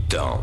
temps.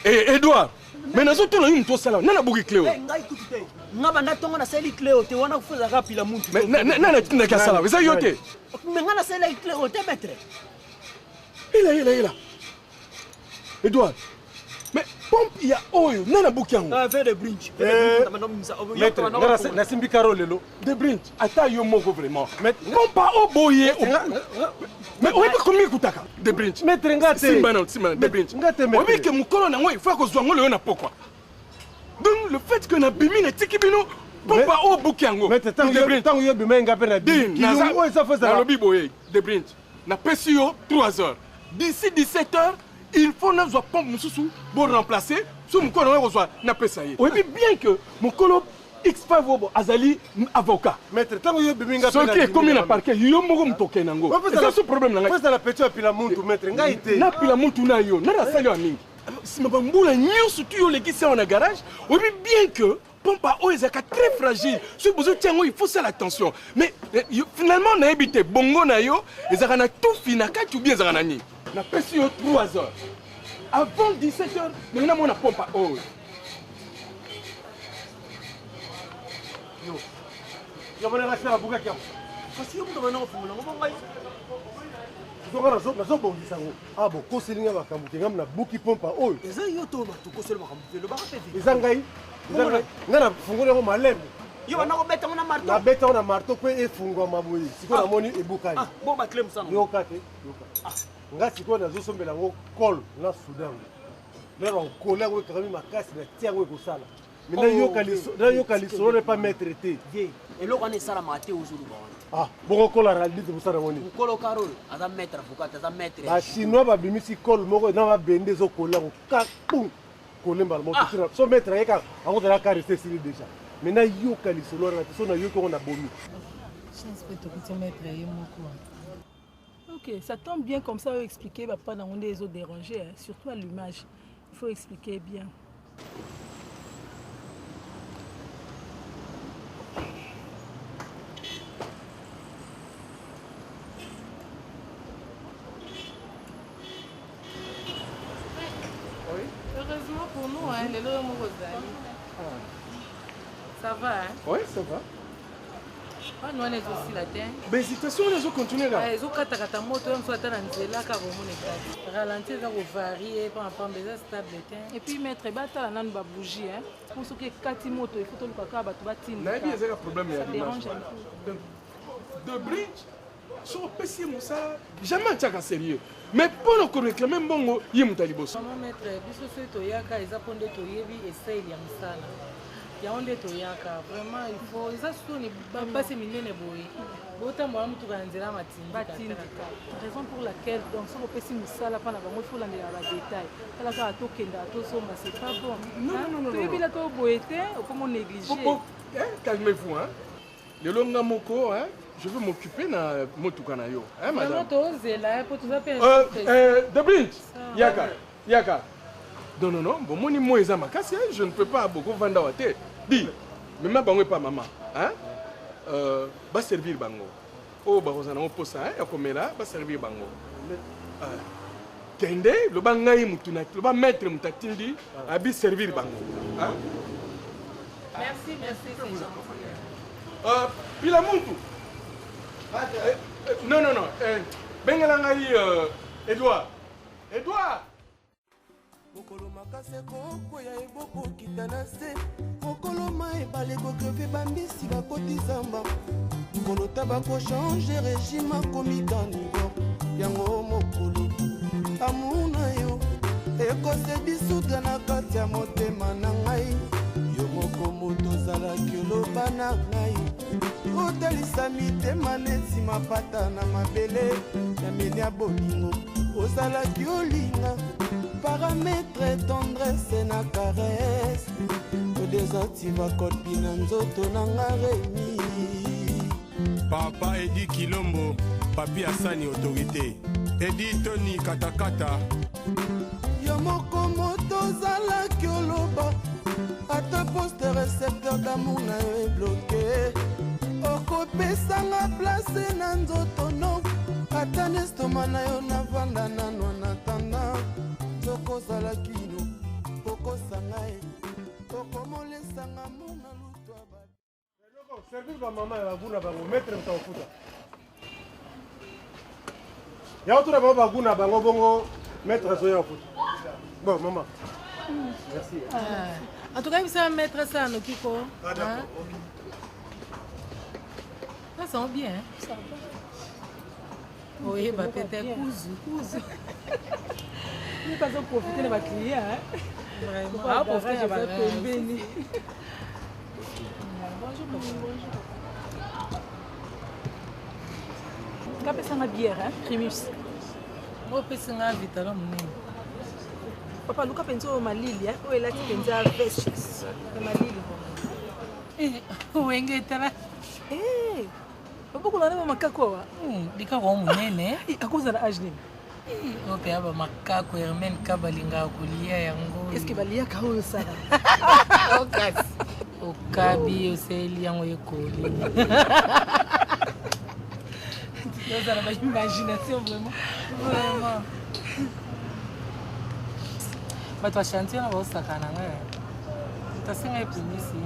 Eh, Edouard, mais nous avons une tour salon. Nana bougi cléo. Ngabanda tonga na seli cléo te wana kufuza rapila muntu. Mais nana tinda kasala. Vous avez yoté. Mais ngana seli cléo te maître. Il a. Edouard. Mais pompe il y a oil. Nana bougi yango. Ah, fait de bridge. Maître, na simbi karo lelo. De bridge. Ata yo moko vraiment. Mais pompa o boye. Mais oui, combien coûtaka? De bridge. Maître ngate. Simba de bridge. Ngate maître. Oui, que mon colonne il faut que soit ngolo na pourquoi. Donc le fait que na bimi na tikibino pompa o bukiango. Maître tant yo bima ngape na bimi. Oui, ça fait ça. Na lobi boye de bridge. Na pesio 3 heures. D'ici 17 heures, il faut nous pompe mususu pour remplacer sous mon colonne reçoit na pesaye. Oui, bien que mon colonne X5 Azali avocat. Maître tant yo bimi ngape na. Ce qui est commis na parquet, yo moko mtoke nango. C'est ce problème là. Parce que la petite pila muntu maître ngaite. Na pila muntu na yo, na sali wa mingi. Si ma bambula nyonso tu yo leki ça na garage, oui bien que pompe à eau est très fragile. Si vous êtes il faut faire attention. Mais finalement on a habité bongo na yo, ils ont tout fini na tu bien za na ni. Na pesi yo 3 heures. Avant 17 heures, maintenant on a pompe à eau. Yo bana la buka kia. Kasi yo mtu bana ofungula ngomba. Nazo bongisa ngo. Ah bon, ko selinga makambu ke ngam na buki pompe à eau. Eza yo to matuko selo makambu le ba pepe. Eza ngai. Ngana fungule ngo malembe. Yo bana ko beta na marteau. Na beta na marteau pe efungwa maboyi. Siko na moni ebukani. Ah, bon ba clem sana. Yo kate. Ah, nga siko nazo sombela ngo kol na Soudan. Lero kola ngo kami makasi na tia ngo ekosala. Mina yo kaliso ne pas mettre té. Vie. Et lo kana sala mate aujourd'hui ba. Ah, bon kola radi de busara moni. Kolo karol, aza maître avocat, aza maître. Ba chinois ba bimisi kol moko na ba bende zo kola ngo kakung. Kolemba mo tira. So mettre yeka ngo de la caresse sili déjà. Maintenant yo kaliso lo na so na yo ko na bomi. Chance peut te mettre moko. Ok, ça tombe bien comme ça, expliquer, pas dans les autres dérangés, hein, surtout à l'image. Il faut expliquer bien. Oui. Heureusement pour nous, hein, les lots Ça va, hein? Oui, ça va. wana wana ezosila te bahésitation wana ezocontinue kaka ezokatakata moto oyo mosu ata na nzela kaka omona ekati ralenti eza kovarie mpa mapamba eza stable te et puis maître batala nanu babougie po soki ekati moto ifo toluka kaka bato nayebi ezaka problème ya dérange de bridge soki opesi ye mosala jamais atiaka sérieux mais mpona koréclame mbongo ye moto ya liboso mama maître biso soki toyaka eza mpo nde toyebi esaeli ya mosala yango nde toyaka vraiment il faut eza soni bapasi minene boye botambola motuka na nzela matindika raison pour laquelle donc soki opesi mosala mpona bango ifo olandela badetail tala kaka tokendaka tosomba c'est pas bon toyebila toboye te okoma néglige calmez-vous lelo nga moko je veux m'occuper na motuka na yo madame tozela po toza mpe de bridge yaka non bomoni mo eza makasi je ne peux pas beaucoup vanda wa te di mema bango epa mama baservir bango oyo bakozala nango mposa ya komela baservir bango kende loba ngai mutu loba maître mutu atindi abi servir bango merci pila muntu non bengela ngai Edouard mokolo makasi ekokwea ebokokita na se mokolo ma ebale kokreve bambisi bakoti zamba mokolo ta bakochange régime akomi carnivore yango mokolo amuna yo ekose disudre na kati ya motema na ngai yo moko moto ozalaki oloba na ngai otalisa mitema neti mapata na mabele ya meni ya bolingo ozalaki olinga paramètre tendresse na caresse odesativa kopi na nzoto na nga remi papa edi kilombo papi asani autorité edi toni katakata yo moko moto ozalaki oloba ata poste récepteur d'amour na yo ebloke okopesanga place na nzoto no ata nestoma na yo navanda nanwa na tanda tokozala kino okosanga ye okomolesanga mona lutwa servir bamama ya baguna bango maître mutakofuta ya otuna bango baguna bango bongo maître azoya kofuta bon mama merci en tout cas bisa maître ça noki ko ça sent bien ça oui bah peut-être cousu ni pas en profiter de ma client vraiment profiter de ma pembeni bonjour kapesanga bière primus opesanga vitalo munene papa luka penza oyo malili oyo elaki penza veste ya malili owengetala babokola na bamakako awa likako munene akozala age nini oyo mpe ya bamakako hermene ka balingaka kolia yango estce baliaka oyo sala okasi okabi oseli yango ekoli ozala baimagination vraiment bato bachantier na baosaka nanga tasenga epimisi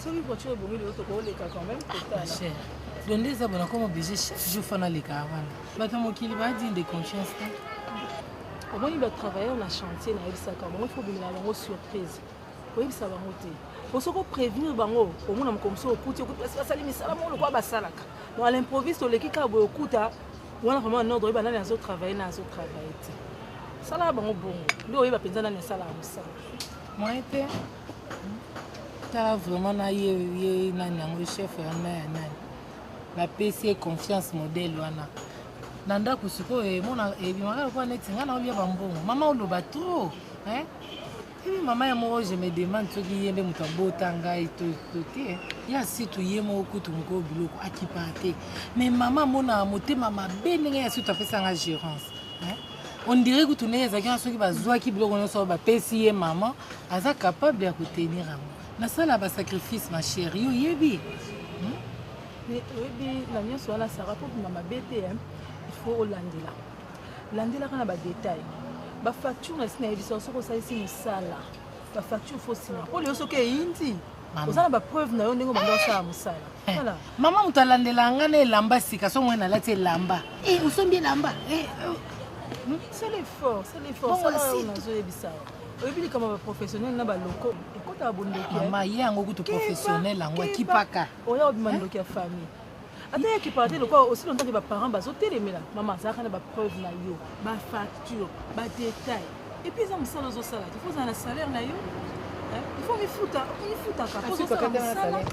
soki voiture ebongi lelo tokooleka quand même cher donde eza bona comme obligé chaque jour fana lekaka wana bato mokili badine de confiance te omoni batravailleur na chantier nayebisaka bango ifo obimela bango surprise oyebisa bango te po soki oprévenir bango omona mokomoso okuti basali misala mo lokola basalaka donc à l'improviste oleki kaka boye okuta wana vraiment en ordre oyeba nani azotravaille na azotravaille te salaka bango bongo nde oyeba mpenza nani asalaka mosala moye te tala vraiment na ye nani yango chef ya nani napesi ye confiance modèle wana na ndako sikoyo emona ebimaka lokola neti ngai na olia bambongo mama oloba trop ebi mama ya moko je me demande soki ye nde moto abota ngai to te ya situ ye moko kutu moko biloko akipa te mais mama mona motema mabe ndenge ya situ apesanga gérance on dirait kutu ndenge ezalaki na soki bazwaki biloko nyonso bapesi ye mama aza capable ya kotenir yango nasala basacrifice ma chérie yo yebi oyebi na nyonso wana sara mpo bima mabe te il faut olandela kaka na badetail bafacture na esi nayebisa soki osalisi mosala bafacture fo nsima mpo leyo soki eyindi ozala bapreuve na yo ndenge obanda osala mosala. Voilà. Mama moto alandela nga na elamba sika so mwana alati elamba osombi elamba C'est l'effort, c'est l'effort. Ça va on a joué ça. Oyebi likama baprofessionnel na baloko ekota babondoki. Mama ye yango kutu professionnel yango ekipaka. Oya obima ndoki ya famille. Ata ya kipate lokwa aussi longtemps que ba parents bazotelemela. Mama azaka na ba preuve na yo, ba facture, ba détail. Et puis ça mosala ozosala. Il faut un salaire na yo. Il faut mifuta ka. Faut ça salaire.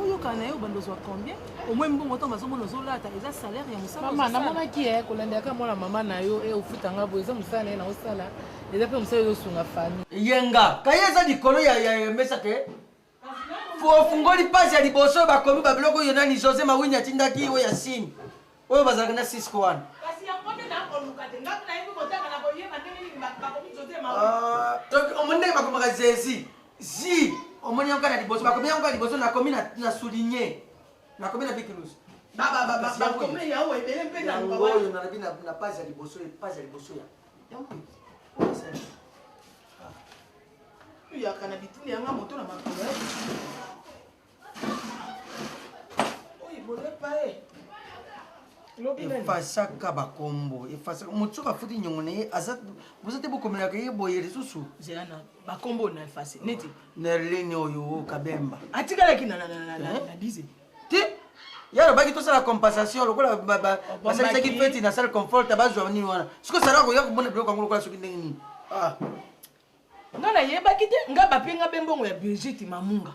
Oyoka na yo bandozwa combien? Au moins mbongo to bazomona ozolata eza salaire ya mosala. Mama namonaki kolandaka mwana mama na yo ofutanga bo eza mosala na osala. Eza pe mosala yosunga famille. Yenga, kayeza likolo ya mesa ke. Fo fungoli pasi ya liboso bakomi babiloko yo nani José Mawini atindaki o ya sini. Oyo bazalaka na 6 kwa 1. Kasi yango te na koluka te ngaku na yibi kotaka na koyeba ndenge bakomi José Mawini. Donc omonde bakomaka Jésus. Si omoni yango na liboso bakomi yango na liboso na komi na souligner. Na komi na bikilus. Bakomi yawo ebele mpe na ngo yo na bi na pasi ya liboso ya. Yango. Yakana bituni yanga moto na makolo. Oyi bole pae. Efasaka bakombo, efasaka mutsuka futi nyongone azat bozate bokomela ke boye lisusu. Zelana bakombo na efase. Neti nerleni oyo kabemba. Atikala kina na dize. Ti yaro baki to sala compensation lokola basali ki feti na salle confort bazwa ni wana. Siko sala ko yakubona biloko ngolo kwa soki ndenge. Ngana yebaki te nga bapenga bembongo ya Brigitte Mamunga.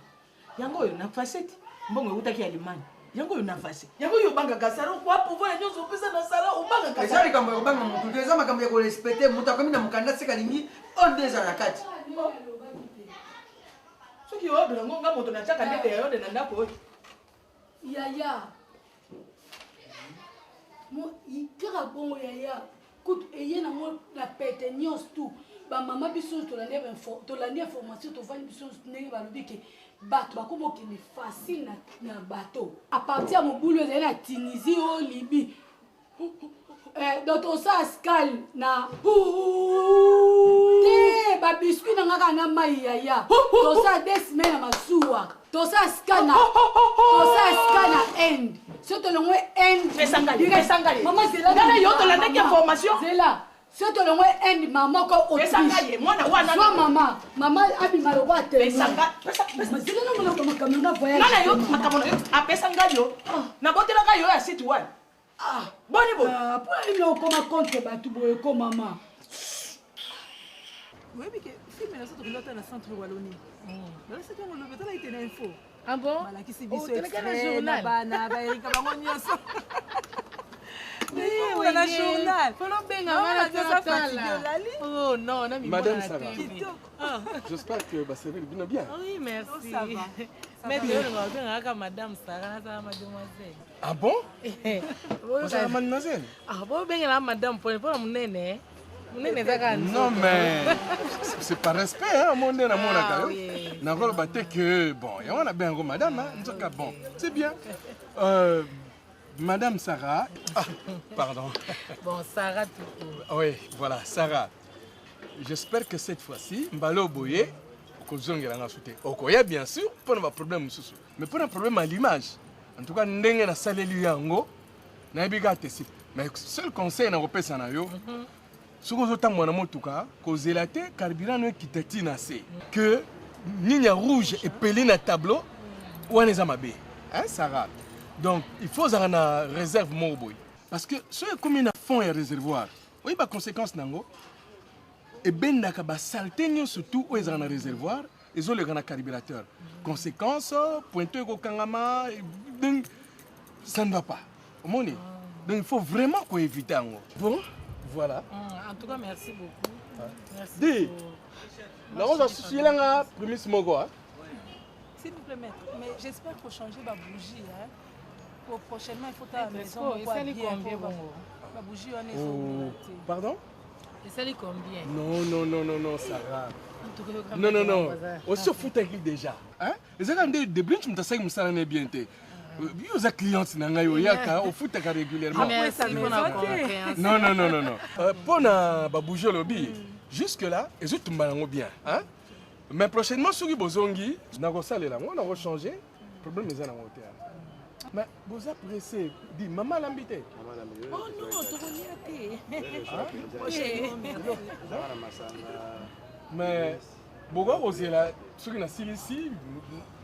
Yango yo na facette. Mbongo utaki Allemagne. Yango yo na facette. Yango yo banga kasaro kwa pouvoir nyozo pesa na sala umanga kasaro. Ezali kambo yo banga mutu eza makambo ya ko respecter mutu akomi na mukanda seka lingi on déjà na kati. Soki yo blango nga moto na chaka ndete ya yo de na ndako. Yaya. Mo ikira bongo yaya. Kut eyena mo la pete nyos tout. Ba mama biso tolandi information tovandi biso ndenge balobi ke bato bakobokende facile na bato à partir ya mobulu ezali na Tunisie o Libye donc tosala scale na te babiskuit na ngaka na mai yaya tosala 2 semaines na masuwa tosala scale na Inde so tolongwe Inde mama zela yo tolandaki information zela surtout le moins un maman comme Autriche. Soit maman abima le roi te. Pesanga. C'est le nom de mon camion voyage. Nana yo makamono a pesanga yo. Na botela ka yo ya sit one. Boni bo. Pour il no comme compte batu boye ko maman. Oui mais que film na soto ngata na centre Wallonie. Dans ce temps le betala ite na info. Ah bon? Mala ki si biso na bana ba erika bango nyoso. Oui, on a un journal. Oh non, Madame Sarah. J'espère que ça va bien. Oui, merci. Ça va. Mais Madame Sarah, ça mademoiselle. Ah bon? Ça mademoiselle? Ah bon, bien madame pour mon néné. Non mais c'est pas respect hein, mon néné mon accord. N'avons pas que bon, et on a bien madame hein, en tout cas bon, c'est bien. Madame Sarah, pardon. Bon, Sarah tout court. Oui, voilà, Sarah. J'espère que cette fois-ci, Mbalo Boye, Kozongela nga souté. Okoya bien sûr, pas de problème sous. Mais pas de problème à l'image. En tout cas, ndenge na saleli yango, na biga tesi. Mais seul conseil na repesa na yo. Soko zota mwana motuka, kozelate carburant no kitati na se. Que ligne rouge et pelé na tableau, ou aneza mabe. Hein, Sarah? Donc, il faut avoir une réserve morboy. Parce que si on a un fond et un réservoir, oui, la conséquence, et bien, il y a une saleté surtout où ils ont un réservoir, ils ont un carburateur. Conséquence, pointeur au kangama, ça ne va pas. Donc, il faut vraiment qu'on évite. Bon, voilà. En tout cas, merci beaucoup. Merci. Dis, là, on va se soucier là, premier smogo. S'il vous plaît, maître, mais j'espère qu'il faut changer ma bougie. Hein. Pour prochainement, il faut à la maison. La bougie, on est Pardon? Et ça, combien? Non, Sarah. Non. On se fout avec déjà. Hein? Les gens de blanche, tu sais que ça n'est bien. Vous êtes clients, on fout régulièrement. Non. Pour la bougie, jusque-là, ils ont tout bien. Mais prochainement, sur Bozongi, on va changer. Le problème est dans l'hôtel. Mais vous êtes pressé. Dis, maman l'a invité. Oh non, tu mais pourquoi vous êtes là? Ceux qui sont ici,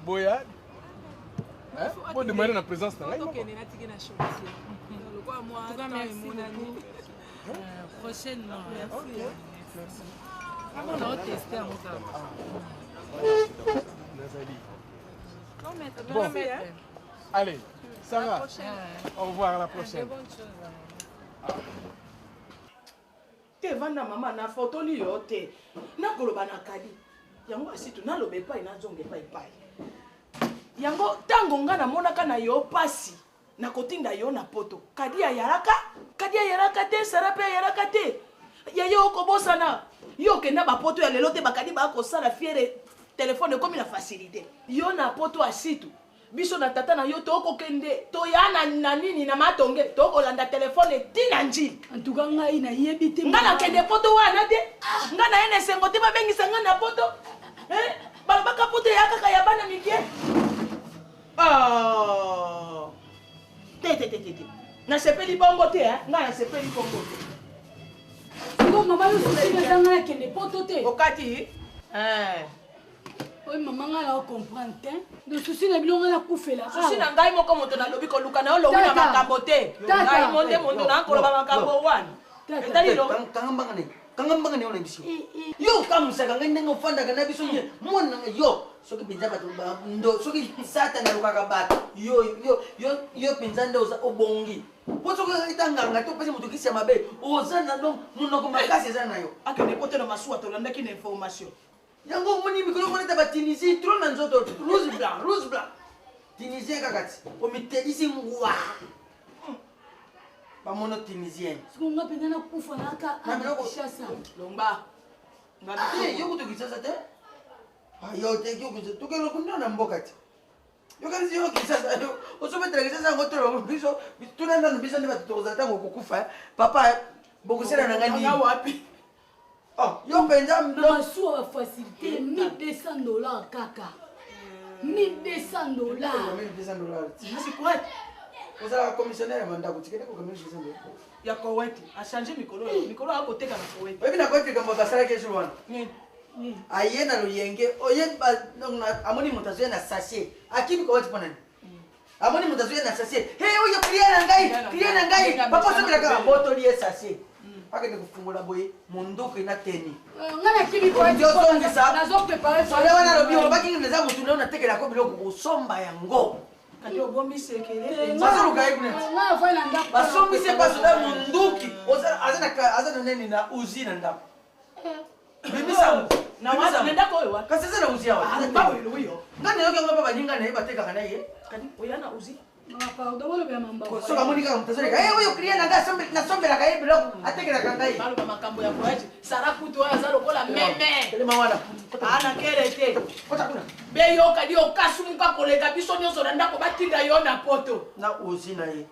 Boya. Vous demandez la présence de la prochainement. Merci. On va tester un Bon, allez, Sarah, au revoir à la prochaine. Te vanda mama na photo ni yote. Na koloba na kadi. Yango asitu na lobe pa ina zonge pa ipai. Yango tango nga na monaka na yo pasi. Na kotinda yo na poto. Kadi ya yaraka te, sarape ya yaraka te. Ya yo kobosana. Yo kenda ba poto ya lelo te bakadi ba ko sala fiere téléphone comme la facilité. Yo na poto asitu. Biso na tata na yo toko kende to yana na nini na matonge toko landa téléphone tina nji. En tout cas ngai na yebite. Ngana kende poto wana te. Ngana ene sengo te babengisa ngana poto. Balabaka poto ya kaka ya bana mikie. Te. Na sepeli bongo te ngana sepeli bongo te. Ngo mama yo sisi na ngana kende poto te. Okati Oui, maman, elle a compris. Le souci de bilonga la koufela. Souci na ngai moko moto na lobi ko luka na lo wina makambo te. Ngai monde mondo na ko ba makambo wana. Etali lo kangambanga ne ona biso. Yo kamusaka ngai ndengo fanda kana biso nye. Mona yo soki pinza bato ba ndo soki sata na lukaka bato. Yo pinza ndo za obongi. Po soki itanganga to pese moto kisi mabe. Ozana donc munoko makasi ezana yo. Akende poto na masuwa to landa ki na information. Yango moni mikolo moni ta ba Tunisie trop na nzoto rouge blanc Tunisien kakati o mitelisi ngwa ba mono tunisien sikunga pena na kufa na ka na shasa lomba ngati yo kuto kisasa te ayo te yo kuto to kero kunna na mbokati yo kanzi yo kisasa yo o so metra kisasa ngotoro biso tunanda no biso ne batutoza tango kukufa papa bokusela na ngani wapi. Yo penza na masuwa ba facilité $1200 kaka. $1200. $1200. C'est quoi? Vous avez un commissionnaire manda kutikene ko $1200. Ya Koweït a changé mikolo a côté kana Koweït. Wewe na Koweït kama basara kesho wana. Ayena lo yenge oyen ba amoni mutazoya na sachet. Akimi Koweït ponani. Amoni mutazoya na sachet. Hey oyo client na ngai. Papa so kila boto liye sachet. Akende kufungula boye munduko ina teni. Ngana kimi Koweït. Nazo préparer ça. Wala wana lobi obaki ngeza mutu leo natekela ko biloko kusomba yango. Kati obombi sekele. Sasa lukai kuna. Ngana fa na ndako. Basombi se pasoda munduki. Azana neni na uzina ndako. Bimisa na watu nenda kwa wewe. Kasi sasa na uzia wapi? Baba ile huyo. Ngani yoke ngapa banyinga na ibateka kana yeye. Kani oyana uzi. Pardon, wala bya mamba. So kama nika mtazaleka. Huyo client anga sombe la kai biloko atekela kangai. Balo ba makambo ya kwaje. Saraku to ya zalo kola meme. Kele mwana. Ana kele te. Kota kuna. Be yo kadi o kasumuka koleka biso nyonso na ndako batinda yo na poto. Na uzina ye.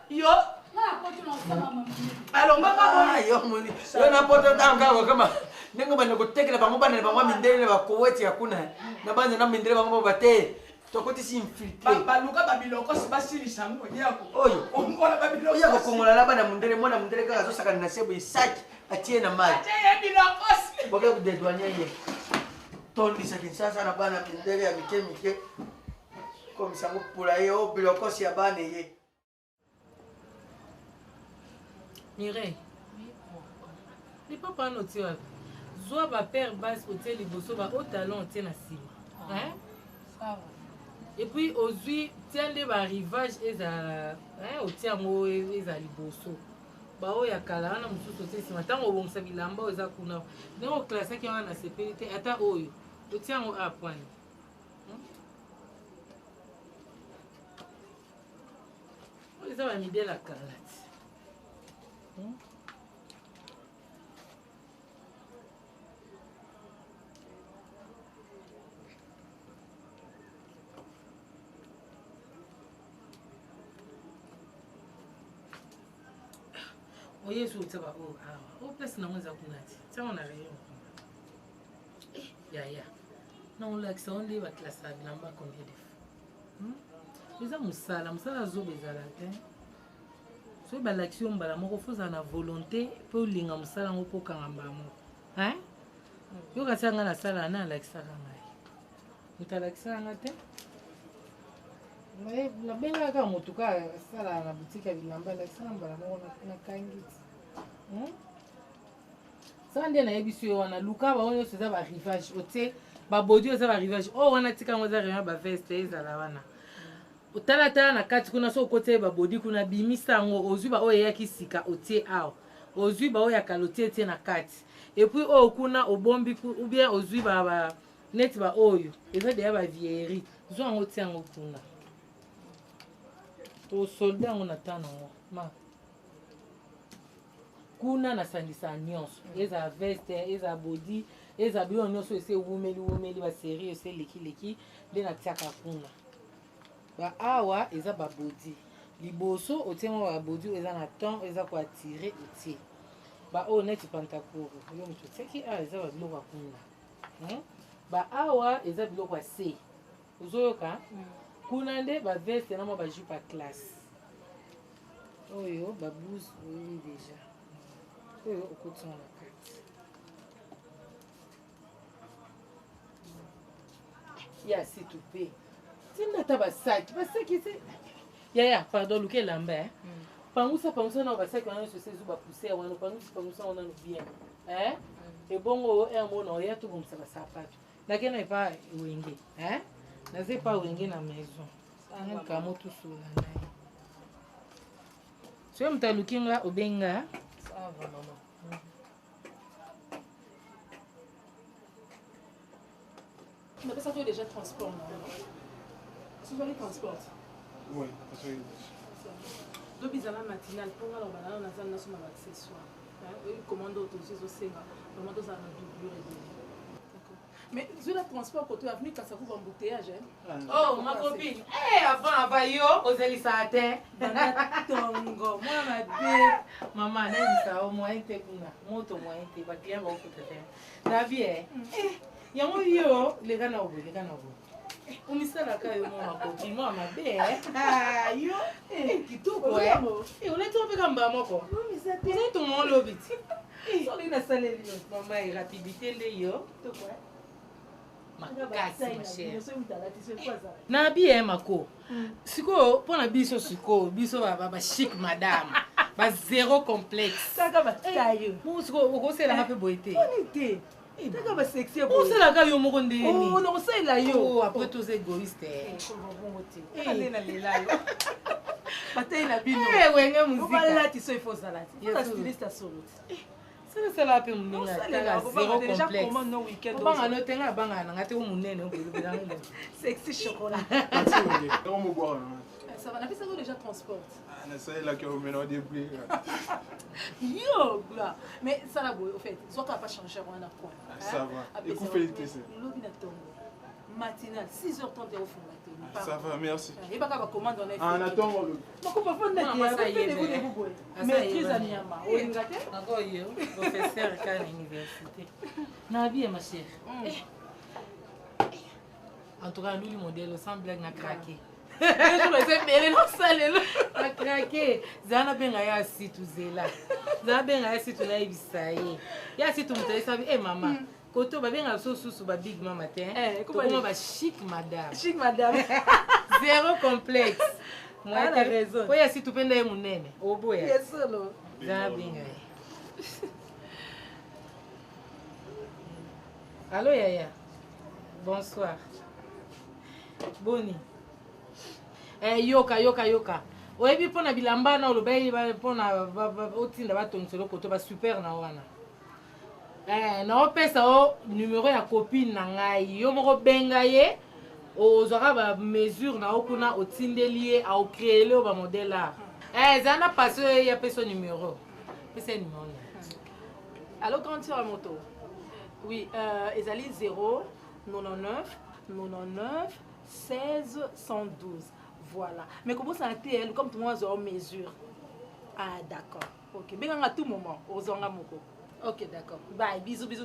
Yo. Na poto na sama mama. Alonga ka yo muni. Yo na poto tanga kama. Nengo bana kutekela bango bana bango mindele ba Kuwait yakuna. Na bana na mindele bango bate. Tokoti si infiltré. Baluka babiloko si basili sango yako. Oyo. Ongola babiloko. Oyo kokongola la bana mundele mwana mundele kaka zo saka na sebo isaki atie na maji. Atie biloko. Boga ku dedouanier ye. Tondi sa Kinshasa na bana mundele ya mike. Comme ça ngo pula ye o biloko si ya bana ye. Mireille. Ni papa no tia. Zoa ba père basse hôtel liboso ba au talon tie na sima. Hein? Ça va. Et puis aujourd'hui tiens les rivage eza au tiango eza liboso ba o ya kala na mususu te sima tango bongisa bilamba eza kuna ngo classe ki wana na sécurité ata oyo au tiango a point eza ba midela la kala oye so tsaba o place na mwenza kunati tsama na rayon ya Non, l'accent, on est classe à Bilamba combien de fois. Les hommes, Moussala, Zob et Zalatin. So l'action, la mort, faut en volonté pour l'inga Moussala, on peut quand même. Hein? Yo, quand ça, on a la salle, on a l'accent. Tu as l'accent, on a été? Mais la benga kama en tout cas ça la boutique à Bilamba l'accent, on a kangiti. Ça ndé na yebisi wana luka ba on seza ba rivage ote ba body oza ba rivage oh wana tika ngoza rien ba veste ezala wana otala na kati kuna so kote ba body kuna bimisa ngo ozwi ba o yaki sika otie aw ozwi ba o ya kalotie tie na kati et puis o kuna obombi ou bien ozwi ba net ba oyo eza de ba vieillerie zo ngo tie ngo kuna to soldat on attend ma kuna na sandisa nyonso eza veste eza body eza bio nyonso ese wumeli ba série ese leki de na tiaka kuna ba awa eza ba body liboso otiemo ba body eza na temps eza ko attirer otie ba honnête pantakuru yo mtu tseki eza ba biloko kuna ba awa eza biloko se uzoyoka kuna nde ba veste na mo ba jupe à classe oyo ba blouse oui déjà oyo okotona na kati ya situpe tina ta basaki se ya pardon luke lamba pangusa na basaki wana sose zuba pousser wana pangusa wana no bien et bongo mona ya to bomsa basapatu nakena epa wenge naze pa wenge na maison anga kamo to sola naye so mtalukinga obenga ça va maman. Mais ça fait déjà transport. Tu vas les transports? Oui, parce que... Donc, ils ont matinale pour aller au balade, on a sur ma accessoire. Ils commandent d'autres choses aussi. Vraiment, ils ont un doublure et tout. Mais sur le transport, quand tu as venu, quand ça vous embouteillage. Oh, ma copine. Avant, yo, aux Elisate. Tongo, moi, ma belle. Maman, elle dit ça, au moins, t'es kuna. Moto, moi, t'es pas bien, beaucoup de temps. La vie, y a moi, yo, les gars, n'ont pas. On me sait la caille, ma copine, moi, ma belle. Ah, yo, qui tout, quoi. Et on est tombé comme Bamako. Non, mais ça, t'es tout le monde, le vite. Sorry, la salle, maman, et rapidité, les yo. Tout quoi. Makasi ma chère. Na bien mako. Siko pona biso siko, biso ba chic madame. Ba zéro complexe. Kaka ba tayo. Mo siko o se la hape boité. Bonité. Kaka ba sexy boy. O se la ka yo mo ndeni. Oh non, c'est la yo. Oh après tous égoïstes. Allez na lela yo. Patay na bino. Wenge musique. On va là tu sais il faut ça là. Ça styliste à solo. C'est la paix mon zéro complexe. On va noter là banga na ngate umunene obelobela ngelo. Sexy chocolat. Ça va, on a fait ça déjà transport. Ah, ça là que on maintenant des prix. Yo là. Mais ça là au fait, soit qu'on va pas changer on a quoi. Ça va. Et vous félicitez ça. Lobby na tongo. Matinale 6h30 au fond la ça va, merci. Et pas qu'à commande on a fait. Ah, on attend le. Donc on peut prendre des maîtrise à Niama. On ngate. Encore yo, professeur à l'université. Na bien ma chère. En tout cas, nous le modèle sans blague n'a craqué. Je non salé n'a craqué. Zana benga ya situ zela. Zana benga ya situ na ibisaye. Ya situ mutaye sabi maman. Koto ba benga so susu ba big mama te. Comment ba chic madame. Chic madame. Zéro complexe. Moi t'as raison. Ko ya situ penda ye munene. Oboya. Yes solo. Zana benga. Allô Yaya. Bonsoir. Boni. Yoka. Oyebi pona bilamba na olobai pona otinda batongiselo koto ba super na wana. Na opesa o numéro ya copine na ngai. Yo moko benga ye ozwaka ba mesure na okuna otindeli ye a créer le ba modèle là. Zana passe ya peso numéro. Pesa numéro. Allô quand tu as moto. Oui, ezali 0 99 99 16 112. Voilà. Mais comment ça a été comme tout le monde a mesure. Ah d'accord. OK. Mais à tout moment, aux moko. Ok, d'accord. Bye, bisous, bisous.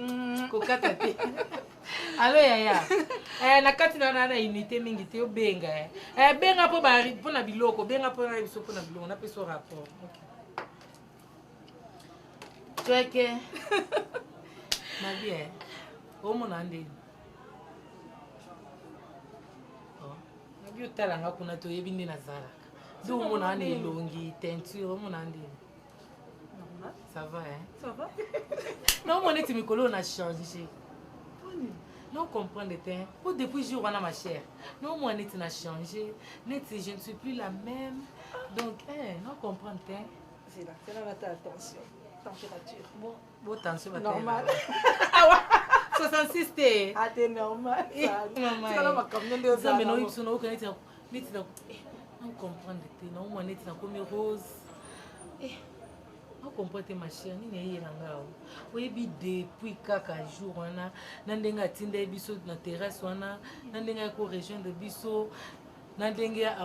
Kokata te. Allo yaya. Na kati na unité mingi te obenga. Benga po ba po na biloko, benga po na biso po na biloko, na peso rapport. OK. Tweke. Ma bien. Omo na ndeni. Oh. Na bio talanga kuna to yebi ndi na zalaka. Do omo na ne longi, teinture, omo na ndeni. Ça va, hein? Ça va? Non, mon est Mikolo, on a changé. Non, comprendre, hein? Depuis le jour où on a ma chère. Non, mon est a changé. Je ne suis plus la même. Donc, non, comprendre, hein? C'est là, attention. Température. Bon, tension, normal. 66, t'es. Ah, t'es normal. Normal. Non, comprendre, non, mon est comme rose. On comprend ma chère, ni n'est pas oui, depuis quelques jours, on a nandenga tinda biso na terrasse, on a nandenga ko région de biso, nandenga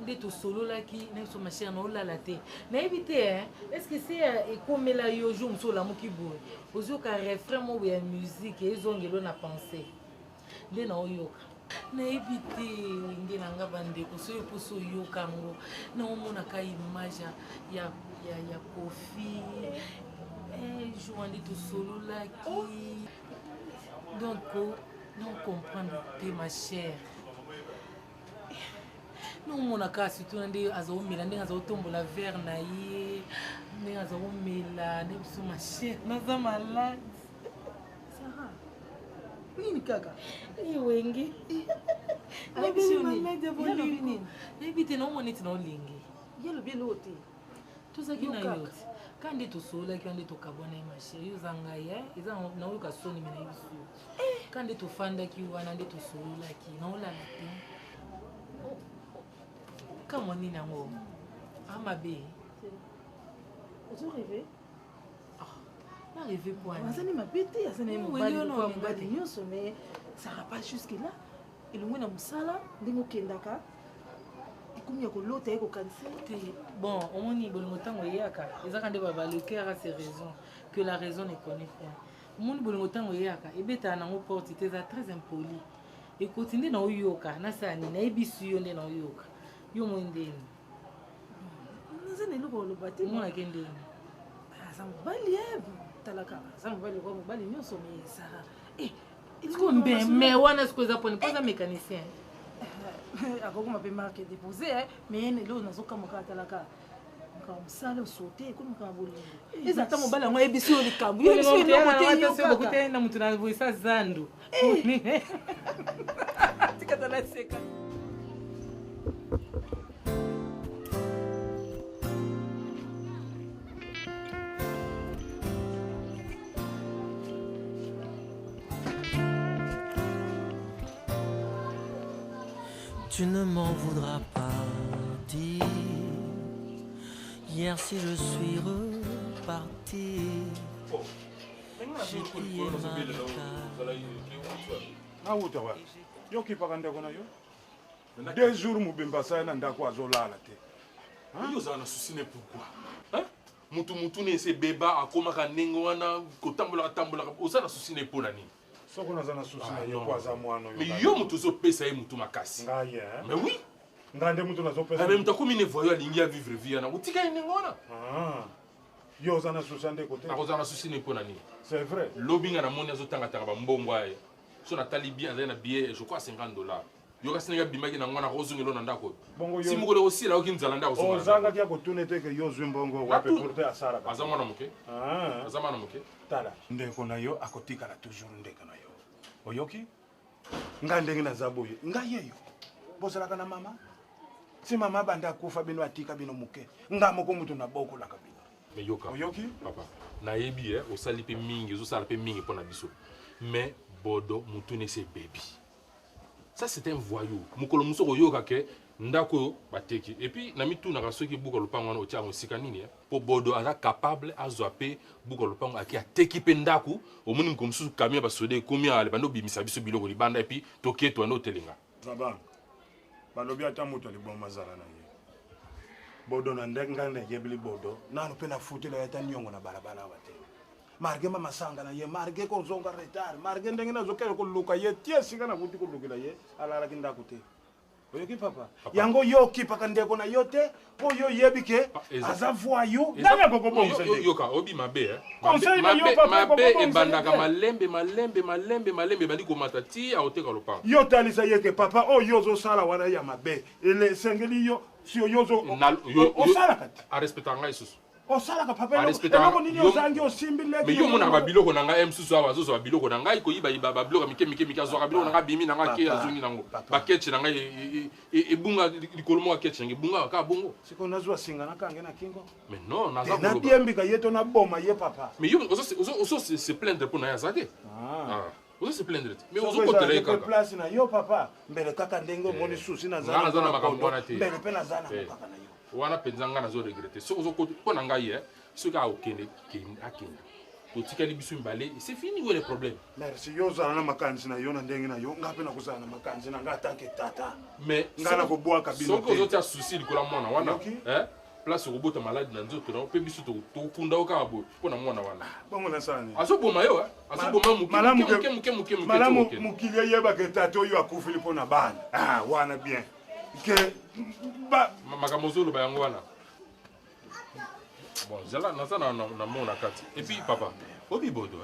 de to solo là qui n'est pas ma chère, non là la té. Na éviter, est-ce que c'est comme la yo jour sur la moki boy. Ozo ka refrain mo ya musique et zongelo na pensée. De na oyoka. Na éviter ngenanga bande ko so poso yoka ngo. Na omona ka image ya Kofi, jouant tout solo là qui. Donc, non comprendre ma chère. Non, mon accord, surtout, on a tombe la verre naïe, on a ma chère, on a malade. Sarah, oui, kaka. Oui, wengi. Non, mon est non lingi. Yelo bien l'autre. Tout ça qui n'a eu. Quand on est au soleil, quand on est au cabane, ma chérie, ils ont gagné, ils ont eu qu'à sonner, mais ils sont. Quand on est au fanda qui ou on est au soleil, qui n'a pas la tête. Comment on est là, moi? Ah, ma belle. Vous avez rêvé? Ah, on a rêvé pour un. Ça n'est pas pété, ça n'est pas pété. Mais ça va pas jusque-là. Et le moins dans le sala, des mots qui ndaka. Bon, au moins, il y a le cœur a ses raisons, que la raison ne connaît point. Au moins, il y a une porte très impoli. Et continue dans le yoka, na sani, na ebisu na yoka. Yo mo ndeni. Nzene luko lobate mo na kendeni. Ça me balie talaka. Ça me balie comme balie nyoso mais ça. Est-ce qu'on mais wana ce que ça pone pas un mécanicien. Akokoma pe marque déposé mais lelo nazoka moka talaka. Msala sauter comme ka bolingo. Ezata mobala ngo ebisu yo likambu. Yo bisu yo kote yo kaka. Kote na mutu na voisa zando. Tikata na seka. Tu ne m'en voudras pas, dis. Hier si je suis reparti, j'ai plié ma carte. Yo kipaka ndeko na yo 2 jours mobimba sa na ndako azolala te. Yo za na susine pourquoi? Hein? Mutu ne se beba akoma ka ndenge wana kotambola oza na susine po na nini? Soko na za na susine yo kwa za mwana yo. Mais yo mutu zo pesa ye mutu makasi. Ngaye. Mais oui. Ngande mutu na zo pesa. Même ta comme ne voyo alingi a vivre vie na utika ndenge wana. Yo za na susine côté. Akoza na susine po na nini? C'est vrai. Lobinga na moni azotanga tanga ba mbongo aye. So na tali bien na billet je crois $50. Yo ka singa bimaki na ngwana rozungelo na ndako. Bongo yo. Simukole aussi la okinzala ndako so. Ozanga kia kotune ke yo zwimbongo wape porte asara. Azama na muke. Azama na muke. Tala. Ndeko na yo akotika na toujours ndeka na yo. Oyoki? Ngandenge na zaboye. Ngayeyo. Bozala kana mama? Si mama banda kufa bino atika bino muke. Ngamo ko mutu na boko la kabino. Mais yoka. Oyoki? Papa. Na yebi osali pe mingi, osala pe mingi pona biso. Mais bodo mutu ne se baby. Ça c'est un voyou. Mukolo musoko yoka ke ndako bateki. Et puis na mitu na kasoki buka lupango na otia ngosika nini po bodo aza capable azwape buka lupango aki ateki pe ndako omuni mkomsu kamia basode komia ale bando bimisa biso biloko libanda et puis toketo ando telinga. Zabang. Balobi ata mutu liboma mazala na ye. Bodo na ndengane yebili bodo na no pe na futela yata nyongo na balabala wate. marge mama sanga na ye marge ko zonga retard marge ndenge na zokela ko luka ye tie singa na kuti ko lukila ye alala kinda kuti oyoki papa yango yoki paka ndeko na yote po yo yebike aza voyou ndanga ko bonza yoka obi mabe conseil na yo papa mabe ebandaka malembe bandi ko matati aoteka lopanga yo talisa yeke papa o yozo sala wana ya mabe ele sengeli yo si yozo o sala kati a respectanga isusu osalaka papa eloko nini ozangi osimbi leki mais yo monaka biloko na ngai msusu awa azozwa biloko na ngai koyiba babiloko mike azwaka biloko na ngai bimi na ngai ke azongi nango baketche na ngai ebunga likolo moko ketche nange ebunga kaka bongo siko nazwa singa na kange na kingo mais non naza koloba nabiembika ye to naboma ye papa mais yo ozo se plaindre mpo na ye aza te ozo se plaindre te mais ozokotela ye kaka place na yo papa mbele kaka ndenge omoni susi naza na makambo wana te mbele mpe naza na kaka na yo wana mpenza ngai nazoregrete soki ozokoti mpo na ngai ye soki akokende akende totikali biso mibale c'est fini we le problème merci yo ozala na makanisi na yo na ndenge na yo ngai mpe nakozala na makanisi na ngai atanke tata mais ngai nakobwaka bino soki ozotia susi likolo ya mwana wana place okobota maladi na nzoto na mpe biso tokunda okaka boye mpo na mwana wana bongo nasala nini azoboma yo azoboma muke malamu mokili eyebaka tata oyo akufili mpo na bana wana bien ke makambo ozoloba yango wana bon zala naza na mona kati et puis papa obi bodo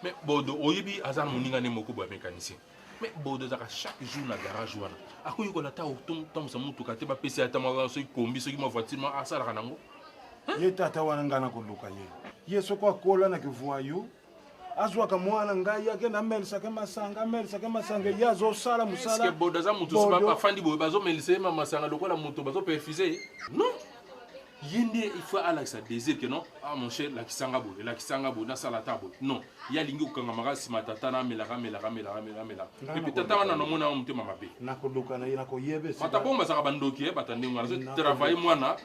mais bodo oyebi aza na moninga ne moko boya mécanicien mais bodo azaka chaque jour na garage wana akoyekola ta otambusa motuka te bapesi ata mwa soki kombi soki mwa voiture ma asalaka nango ye tata wana ngai nakoluka ye soko akola na kivoyo azwaka mwana ngai akende amelisake masanga ye azosala mosala bodo aza motu so bafandi boye bazomelisa ye masanga lokola moto bazoperfuse non yende il faut alakisa désir que non mon cher lakisanga boye nasala ta boye non yalingi kokanga makasi matata na melaka et puis tata wana nomona wa mutema mabe nakoluka na ye nakoyebe mata bongo bazaka bandoki batande ngwana zo travailler mwana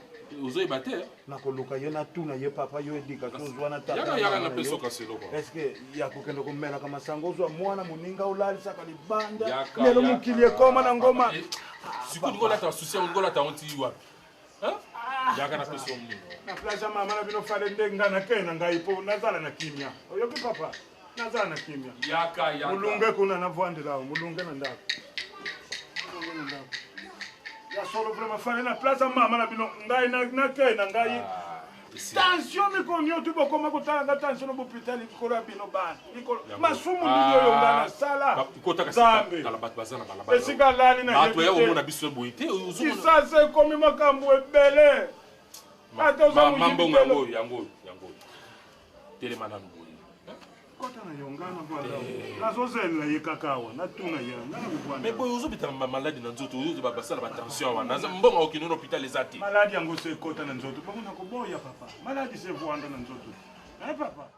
ozoyeba te nakoluka ye natuna ye papa yo edika tozwana tata yaka na peso kaselo est ce que yakokende komelaka masango ozwa mwana moninga olalisaka libanda lelo mokili ekoma na ngoma sikoyo ngolata susi ngolata onti wapi yaka na peso mnino na place ya mama na bino fale ndenge nga nakei na ngai po nazala na kimia oyoki papa nazala na kimia yaka mulunge kuna navwandelawo mulunge na ndako ya solo vraiment fale na place ya mama na bino ngai nakei na ngai tension mikonio tu bokoma kotalanga tension bopitali likolo ya bino bana masumu nini oyo nga nasala esika lani na kisasa ekomi makambo ebele mambongo yango telema nanu boye kota na yo ngana bwana nazozelela ye kakawa natuna ye ngana bwana mais boye ozobita maladi na nzoto oyo basala batension wana mbongo okino hôpital ezati maladi yango se kota na nzoto bongo nakoboya papa maladi se vwanda na nzoto papa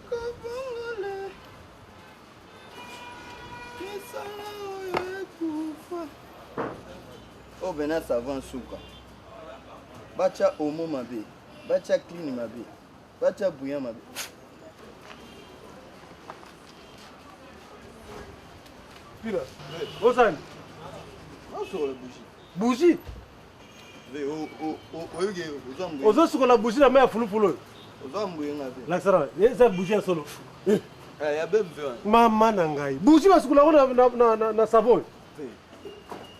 kobongole kisala oyo ekufa o bena savant suka bacha omo mabe bacha clean mabe bacha bouillant mabe pila osani osokola bougie ozosukola bougie na mai ya fulufulu oyo ozwa mbuyenga pe lakisara eza bougie ya solo ya bebe mama na ngai bougie basukolako na savon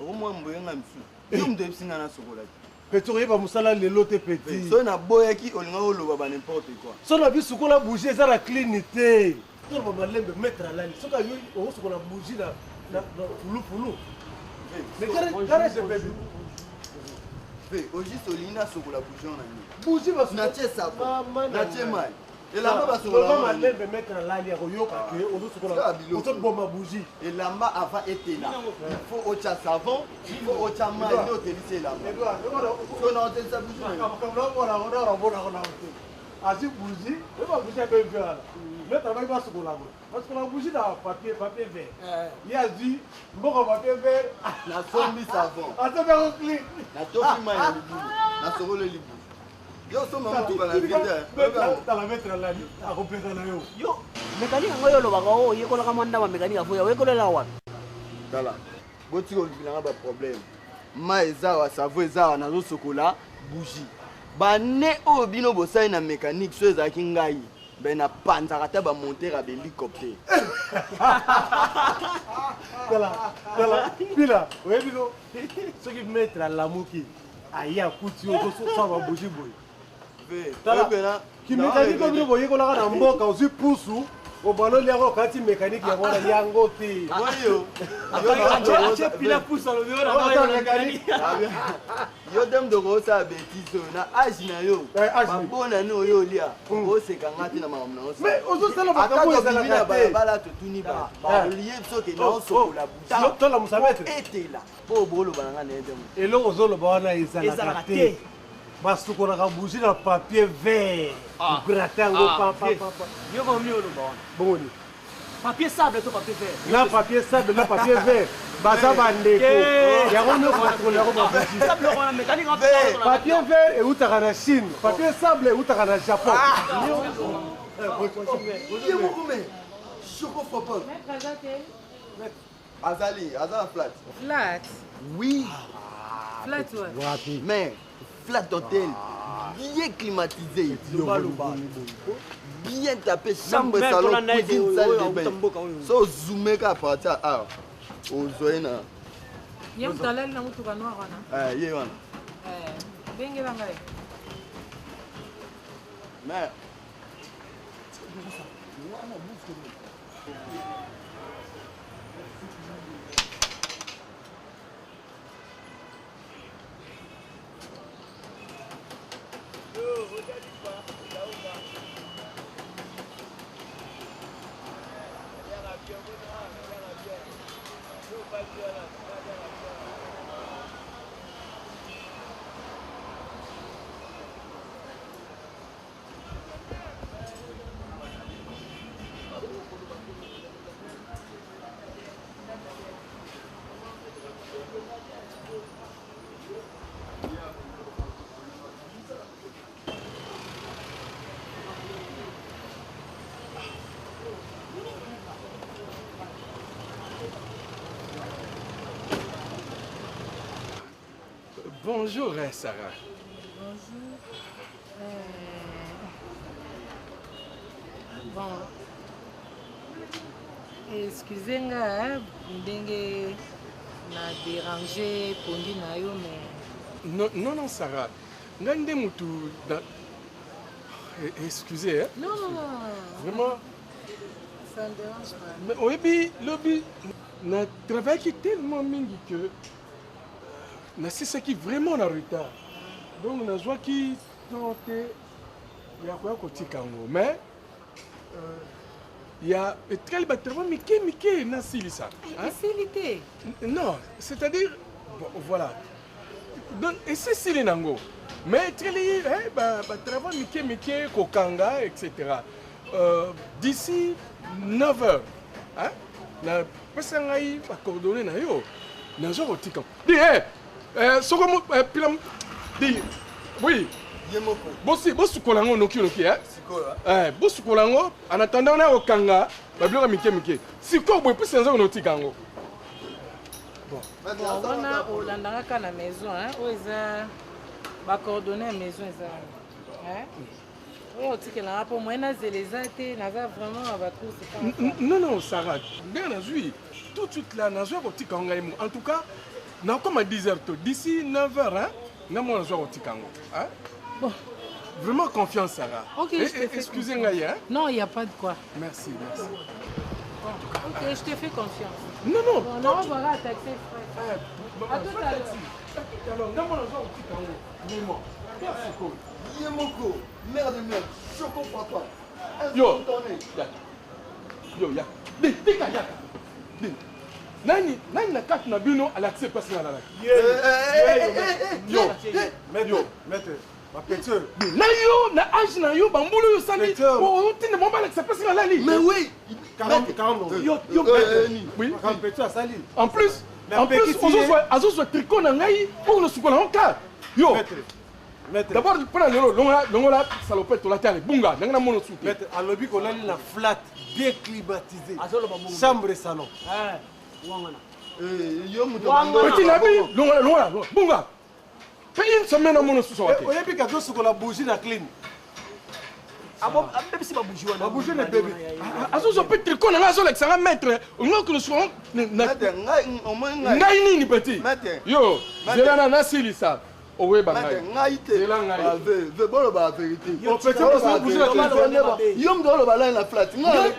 okomwa mbuyenga misu yo moto ebisinga nasokola te peti okoyeba mosala lelo te peti so naboyaki olinga oloba ba n'importe quoi so na bisukola bougie eza na cline te toloba malembe maître alali soki ayo okosukola bougie na fulufulu garage bebe ojiste olingi nasokola bougion na nini bougie natie sabo natie mai elamba basokola malembe maître alali akoyoka ke ozosukola ozoboma bougie elamba avant etela il faut otia savon il faut otia mai nde otelisi elamba so na otelisa bougie asi bougie eba bougie abevi ala maître alali basokolako basokola bougie na papier vert ye azwi mboko papier vert nasombi savon asombi ako clean natofi mai na libulu nasokolo libulu yo soma motuka na vitala maître alali akopesa na yo yo mécanique yango oyo olobaka o oyekolaka mwandama mécanique afoya oyekolela wapi tala botika olubilanga baproblème mai eza awa savo eza awa nazosokola bougie bane oyo bino bosali na mécanique so ezalaki ngai be na panzaka ta bamonter ya bahélicoptère pila oyebino soki maître alamuki aye akuti yo tosala babuji boye kimécanique oyo bino boyekolaka na mboka ozwi pusu obaloli yango okati mécanique yango na yango te yo te moto okosala bétise oyo na age na yo babonani oyo olia osekanga te na makambo nangoakatobimi na balabala totuni baolie soki naosokola buetela po boloba nanga na ye te eloko ozoloba wana ezalaka te basukolaka buji na papier vert gratte yango bongoni papier sable to papier vert na papier sable na papier vert baza bandeko yango nyonso basukola yango babuji papier vert eutaka na Chine papier sable eutaka na Japon azali aza flat Flat? Oui. Flat what? Mais flat hôtel, bien climatisé, bien tapé, chambre, salon, cuisine, salle de bain. So zoomé qu'à partir au Zoéna. Y'a un talent dans le noir. Ah, y'a un. Bien mais Bonjour, Sarah. Bonjour. Bon. Excusez-moi, ndenge na déranger pondi na yo mais non Sarah. Ngande mutu excusez hein. Non. Vraiment ça ne dérange pas. Mais oyebi lobi na travail qui tellement mingi que c'est ce qui est vraiment en retard. Donc, on a joué qui il y a quoi mais il y a très bel travail, mais n'a ça. Non, c'est-à-dire, bon, voilà. Donc, et c'est si les nango. Mais très travail, mais kokanga, etc. D'ici 9h, hein, la personne a coordonné na yo, na zo kotika. Sokomo pilam di oui bosi kolango noki hein bosi kolango en attendant na okanga babloka mike siko boy puis senza notika ngo bon wana olandanga ka na maison hein oza ba coordonner maison eza hein oh tikela pour moi na zelezate naza vraiment ba course non Sarah bien nazui tout de suite là nazo kotika ngai en tout cas non, comme à 10h, d'ici 9h, hein, hein? Bon. Vraiment confiance, Sarah. Ok, excusez-moi. Hein? Non, il n'y a pas de quoi. Merci. Bon, ok, je te fais confiance. Non. Bon, on va attaquer. À tout à l'heure. Merde, choco papa. Yo, Nani na carte na bino à l'accès personnel maître ma péteur na yo na âge na yo bambulu yo sali o tinde mon l'accès personnel ali mais oui 40 yo oui péteur sali en plus azo so tricot na ngai pour le sukola en cas yo maître d'abord prends le longola salopette la terre bunga ngana mono souté maître alobi ko lali na flat bien climatisé chambre salon yo muto petit nabi longola bunga fais une Ça mène à mon sous-sol. Oui, et puis quand on a bougie la clean. Ah bon, même si ma bougie, ma bougie n'est bébé. Azo peut être qu'on a avec ça mettre. On que le soir. Ngai ni petit. Yo, Zelana na silisa. Owe bangai. Ngai te. Zelana. Ve bolo ba vérité. On peut pas bouger la clean. Yom do lo ba la flat. Ngai.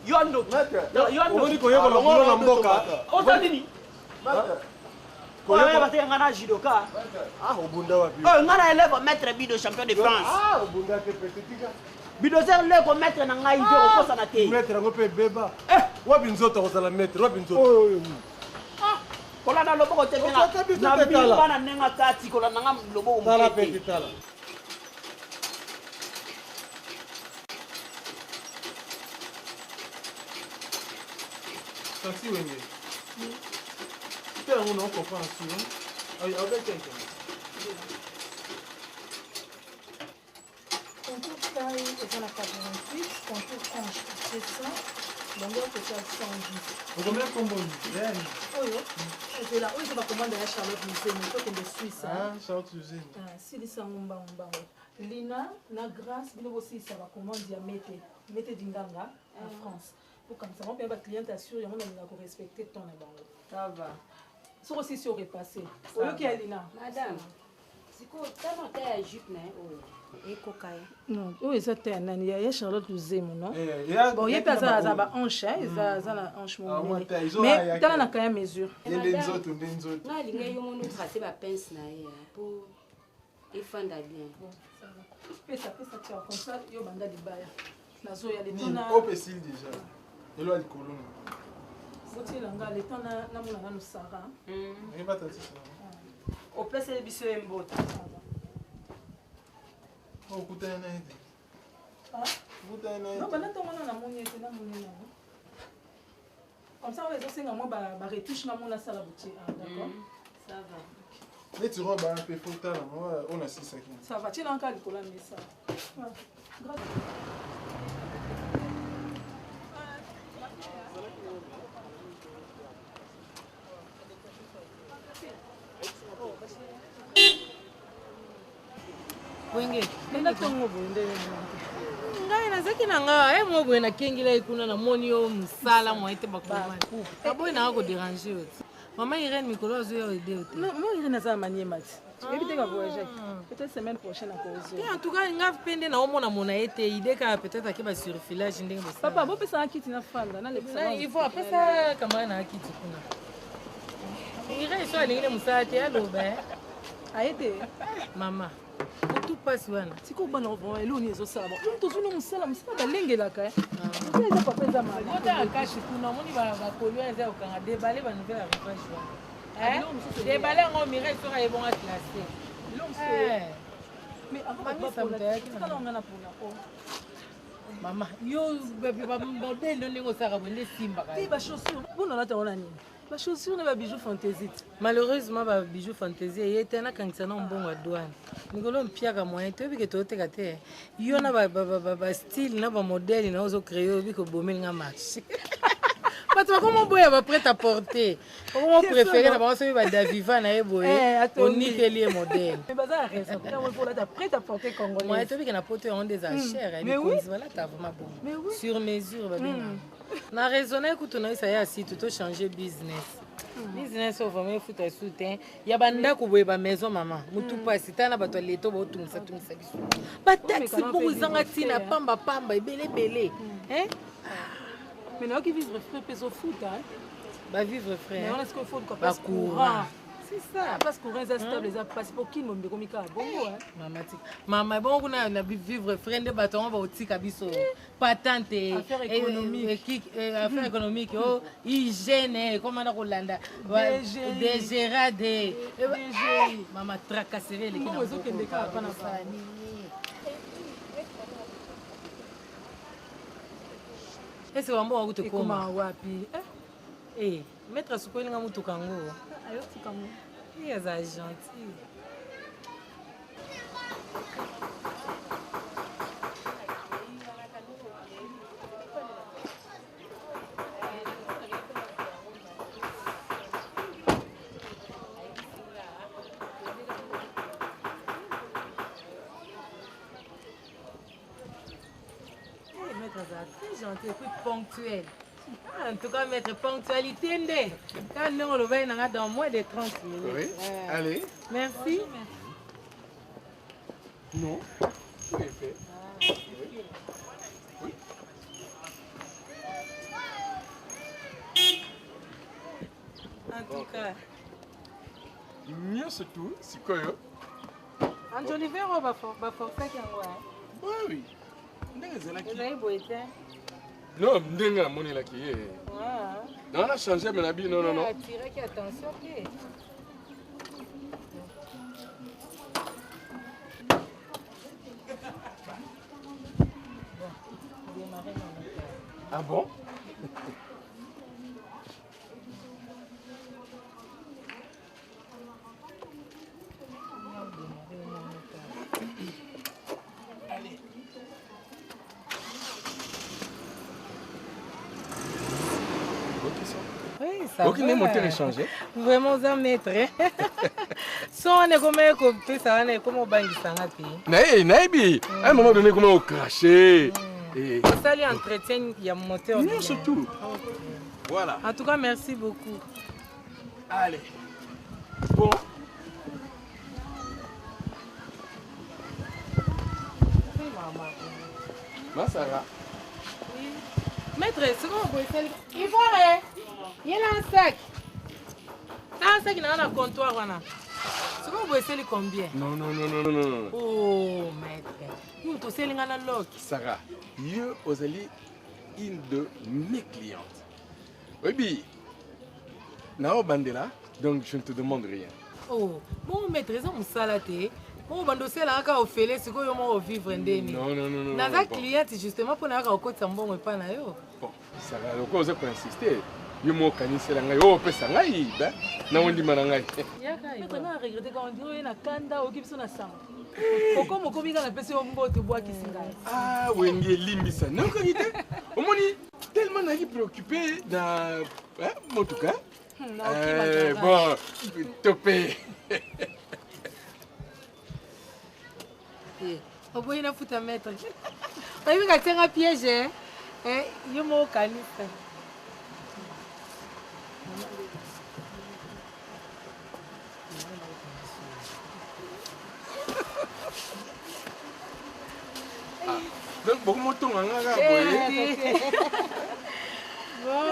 Yo ando. Yo ando. On dit qu'on y a la boule en mboka. Otandini. Oye bate ngana judoka. Ah, obunda wapi. Oh, ngana élève maître Bido champion de France. Ah, obunda te petit. Bido c'est le maître na ngai je ko sana te. Maître ngo pe beba. Wapi nzoto ko sala maître, wapi nzoto. Ah. Kola na lobo ko te na. Na biba na nenga kati kola na ngam lobo ko. Tala pe tala. Taxi wenge. On en comprend souvent. Avec quelqu'un. Contour taille est à la 88, contour hanche 700, longueur totale 110. Vous combien combo? Oh yo, c'est là. Oui, c'est ma commande de la Charlotte Musée, mais toi de Suisse. Ah, Charlotte Musée. Ah, si les gens ont Lina, na grâce, bien aussi ça va commande diamètre, mettez d'inganga en France. Pour comme ça, on peut avoir client assuré, on a respecté ton abandon. Ça va. So aussi si on repasse. Ok, Lina. Madame, c'est quoi tellement t'as la jupe, mais et cocaïne. Non, oui, ça t'es un il y a Charlotte Musée, non? Bon, il y a pas ça, ça va hanche, ça la hanche mon. Mais dans la quand même mesure. Il y a des autres, des autres. Non, il y a eu mon tracé ma pince là pour défendre bien. Bon, ça va. Pesa tu comme ça, yo banda di baya. Nazo ya les tona. Au pécile déjà. Et là, il colonne. Faut-il nga les tona na mona na Sara. Et pas tant ça. Au place les biso mbot. Oh, kuta na aide. Ah, kuta na aide. Non, bana to mona na moniete na monina. Comme ça, on va essayer moi ba retouche na mona sala boutique. Ah, d'accord. Ça va. Mais tu robes un peu faute là, on a 6 secondes. Ça va, tu n'as encore le collant mais ça. Grâce. Wenge, nenda tongo bonde. Ngai nazaki na nga, mo boye na kengila ikuna na moni yo musala mo ete bakoma. Aboy na ko déranger ot. Maman Irène Mikolo zo yo aider ot. Non, moi Irène za manier mat. Éviter ka voyager. Peut-être semaine prochaine à cause. En tout cas, nga pende na omona mona ete idée ka peut-être akiba sur filage ndenge bosa. Papa, bo pesa akiti na fanda na le salon. Il faut après ça kamara na akiti kuna. Irène so alingile musate aloba. Aide. Mama. Tout passe wana. Siko bana bon eloni ezosala. Bon, tozuna musala musala balengelaka. Eza papa eza mama. Ota akashi kuna moni ba kolwa eza okanga déballer ba nouvelle arrivage wana. Déballer ngo mire sera ebonga classé. Mais avant ça on a pour Maman, yo ba modèle ndenge osaka bonde simba ka. Ti ba chaussure. Bona la taona nini? Ba chaussure ne ba bijoux fantaisie. Malheureusement ba bijoux fantaisie yete na kangisa na mbongo wa douane. Nikolo mpiaka moyen to bike to teka te. Yo na ba style na ba modèle na ozo créer biko bomel nga marché. Parce que comment boya va prêt à porter. Comment préférer na ba so ba Daviva na eboye. On ni telier modèle. Mais bazar raison. Quand on faut la prêt à porter congolais. Moi to bike na porter on des achères et biko voilà ta vraiment bon. Sur mesure ba bien. Na raisonner que tu na ça ya si tu to changer business. Business au vraiment faut te soutenir. Ya banda ko boye ba maison maman. Mutu pasi tana ba to leto ba otungisa tungisa biso. Ba taxi pour uzanga tina pamba pamba ebele bele. Hein? Mais non qui vivre frère peso foot hein. Ba vivre frère. Mais on est-ce qu'il faut qu'on passe courant. C'est ça. Parce qu'on reste stable les passe pour qui nous comme ça. Bon hein. Maman bon on a vivre frère de baton va otika biso. Patente affaire économique affaire économique oh hygiène comment na kolanda dégérade maman tracasserie les qui nous kende ka pana fani. Est-ce que wambo wa kutekoma wapi maître sukoli nga mutu kango ayo tukango il est gentil. gentil et puis ponctuel. En tout cas, maître, ponctualité, quand on le va dans moins de 30 minutes. Oui, allez. Merci. Non, tout est fait. Oui. En tout cas. Mieux surtout, c'est quoi? En Oliver, on va faire ça. Oui. Non, ndenga moni la qui est. Non, on a changé mon habit, non. Attention, ok. Ah bon? Aucun moteur échangé. Vraiment ça maître. Si on est comme ça, on est comme au banc Naibi, à un moment donné, comment on crachait. Ça lui entretient, il y a moteur. Non, surtout. Voilà. En tout cas, merci beaucoup. Allez. Bon. Ma Sarah. Oui. Maître, c'est comment vous pouvez il faut aller. Il y a un sac. Un sac, il y a un comptoir. C'est comment vous pouvez combien? Non. Oh, maître. Nous, tous les gens là. Sarah, you Ozali, une de mes clientes. Oui, Nao Bandela, donc je ne te demande rien. Oh, bon, maître, ça me salaté. Bon, bandosé là, quand on fait les secours, on va vivre un déni. Non. Dans la cliente, justement, pour n'avoir qu'au côté de bon, pas na yo. Bon, Sarah, le cause pour insister. Yo mo kanisi la ngai, oh pesa ngai, ba. Na wondi manangai. Maître, on a regretté quand on dit on a kanda au kibiso na sang. Pourquoi mon comique a pèsé au mbote bois qui s'engage? Ah, wenge limbisa. Non, quand il était, au moni, tellement nagi préoccupé dans, mon tout cas. Bon, topé. Au bout il a foutu à mettre. T'as vu qu'il y a un piège, hein? Il y a mon caniste. Donc, bon, mon ton, Bon,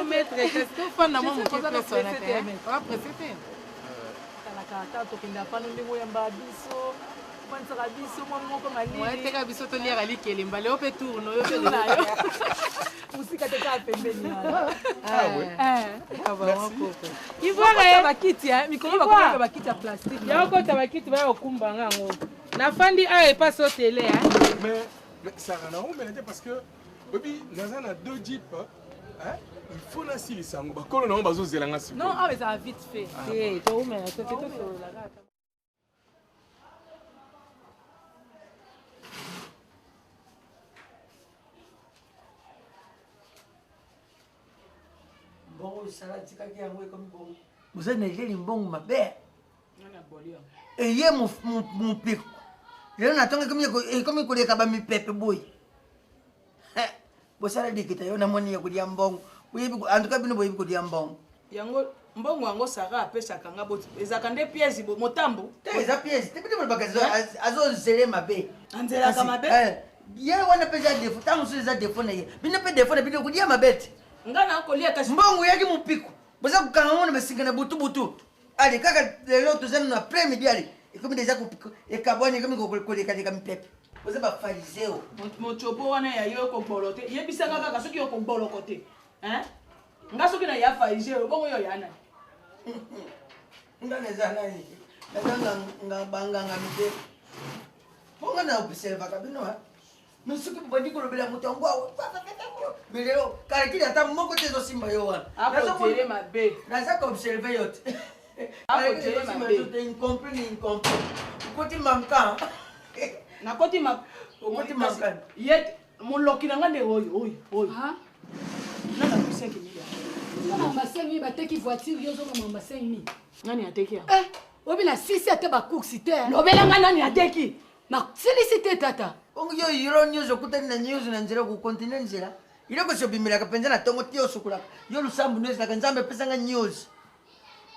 maître, qu'est-ce que vous faites dans mon personne? Après, c'était. Ouais, t'es qu'à biso tolier à l'ikeli, mbale au peut tourner, au peut tourner. Musique à te faire pembeni. Ah ouais. Merci. Il voit que va quitter, hein, micro va va quitter plastique. Il y a encore ta va quitter va au kumbanga ngo. Na fandi a pas sur télé hein. Mais ça rend où mais parce que oui, dans un deux jeeps hein, il faut la sili sango ba kolo na bazo zelanga si. Non, ah mais ça va vite fait. Eh, toi où mais c'est tout sur la gata. Bon, ça va dire qu'il y a un comme bon. Vous avez un bon ma belle. Et il y a mon pic. Je n'attends que comme il connaît qu'à mi pepe boy. Vous savez dire que tu as un moyen de dire bon. Oui, en tout cas, nous voyons que dire bon. Yango mbongo yango Sarah apesa kanga boti ezakande pièce bo motambo eza pièce te petit bagazo azo zele mabe anzela ka mabe ye wana pesa défaut tango so eza défaut na ye bino pe défaut na bino kudia mabete ngana ko lia kasi mbongo yaki mupiko boza kukanga mona basinga na butu ali kaka lelo tozana na premier diali ikomi déjà ko ekabwani komi ko koleka leka mipepe boza ba fariseo mochopo wana ya yo ko bolote yebisanga kaka soki yo ko bolokote hein nga soki na ya fariseo bongo yo yana nganeza nani nga banganga mite bonga na observa kabino ha nusuki bodi ko lobela mutango bileo kare kile ata moko tezo simba yo wana ako tere mabe naza ko observe yote ako tere mabe yote incompris koti manka na koti manka yet moloki na ngande oyo ha nana kuseki ni Mama 5 000 bateki voiture yo zo mama 5 000. Nani ateki ya? Obila sisi ate ba course te. Lobela nga nani ateki? Ma félicité tata. Ongo yo yiro news okutani na news na nzira ku continent nzira. iloko sobimelaka mpenza na ntongo te osokolaka yo lusambu noezalaka nzambe apesanga nyonso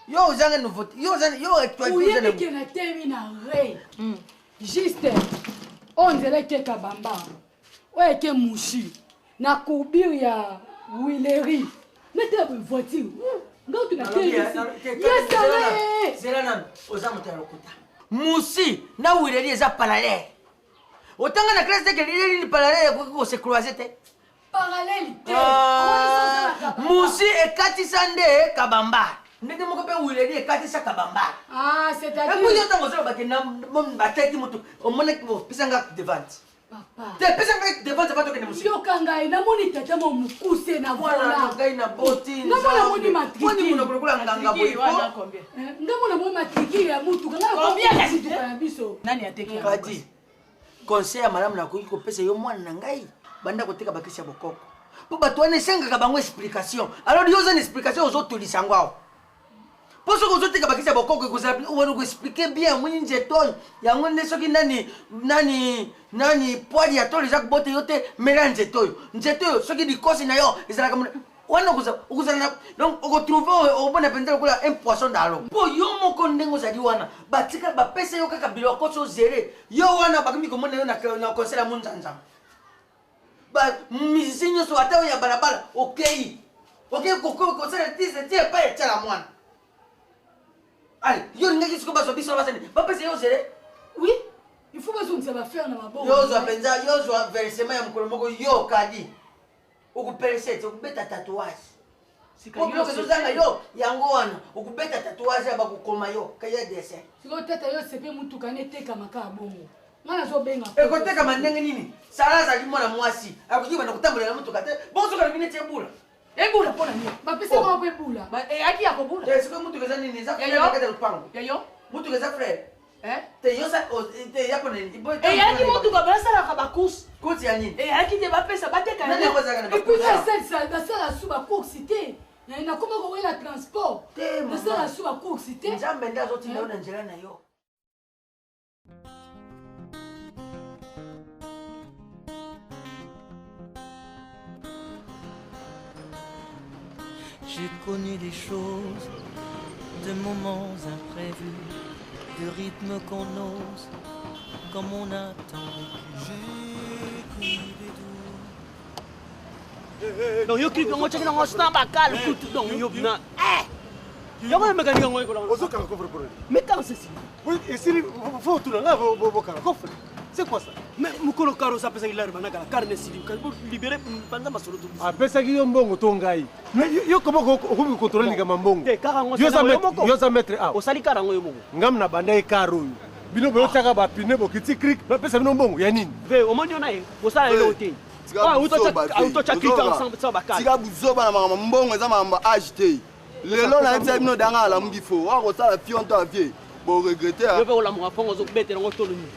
yo ozanga nouveauté yo oyebike na temi na re juste onzela ekeka bamba oyo eke mushi na courbure ya wileri nete voiture ngautu na zela nano oza moto ya lokuta musi na wileri eza parallele otanga na classe teke lili parallele ekoki kose croise te musi ekatisa nde kabamba ndenge moko mpe wileri ekatisa kabamba ekuyo ntango ozala bakenda bateki motu omonaki opesanga devante te pesanga devante batokende musi yoka ngai namoni tata mo mokuse na ngai na boti ngamona moni matriki monokolokula nganga boye ngamona moni matriki ya mutuka ngamituka ya biso nani ateki kadi conseil ya malamu nakoki kopesa yo mwana na ngai banda koteka bakisi ya bokoko mpo bato wana esengaka bango explication alors yo oza na explication ozotolisa yango awa mpo soki ozoteka bakisi ya bokoko ekozala wana koexplike bien mwini nzeto oyo yango nde soki nani poili ya tolo eza kobote yo te mela nzeto oyo soki likosi na yo ezalaka wana okozala na donc okotrouve obona mpenza lokola un poisson d'alo mpo yo moko ndenge ozali wana batika bapesa yo kaka biloko so zere yo wana bakomi komona yo na conseil ya munzanzama bamusicien nyonso ata oyo ya balabala okei kosala ti epai etiala mwana ale yo lingaki siko bazwa biso basani bapesa yo zere oui il faut bazongisa bafere na maboko yozwa mpenza yozwa versement ya mokolo moko yo kadi okuperese te okubeta tatouage biloko ezozanga yo yango wana okubeta tatouage ya bakokoma yo kaya dessin siko tata yo sepe mutuka netekamaka ya bongo nga nazobenga ekotekama ndenge nini sala azali mwana mwasi akoki bana kotambolela mutuka te bonsoka lobi neti ebula ebula mpona nini bapesaka mpo ebula eyaki ya kobula sikoy mutuka eza nini eza frère lupango yayo mutuka eza frère te yo te ya pona nini eyaki mutuka basalaka bacourse course ya nini eyaki te bapesa bateka basala su bacourse te nakoma kowela transport basala su bacourse te nzambe nde azotinda yo na nzela na yo. J'ai connu des choses, de moments imprévus, de rythmes qu'on ose, comme on a tant vécu. J'ai connu des doux. Donc yo clique on check on stand bakal kutu donc yo na yo ko mega ngango ko la ozo kala coffre pour mais quand c'est si oui et si faut tout là bo kala coffre c'est quoi ça mais mukolo karo sa pesa ilari bana kala carne sili ka libérer panza masolo tout a pesa ki yo mbongo to ngai yo comment ko contrôler ni kama mbongo yo za mettre a osali karango yo mbongo ngam na banda e karo yo bino bo taka ba pine bo kiti krik ba pesa bino mbongo ya nini ve omonyo na ye osala ile hotel autocha clique ensemble ça bakala tika buzoba na mama mbongo eza mama agité lelo na yebisa bino danga ala mbifo wa kosala fionto avie bo regretter yo pe ola mo afongo zo betela ngo tolo ni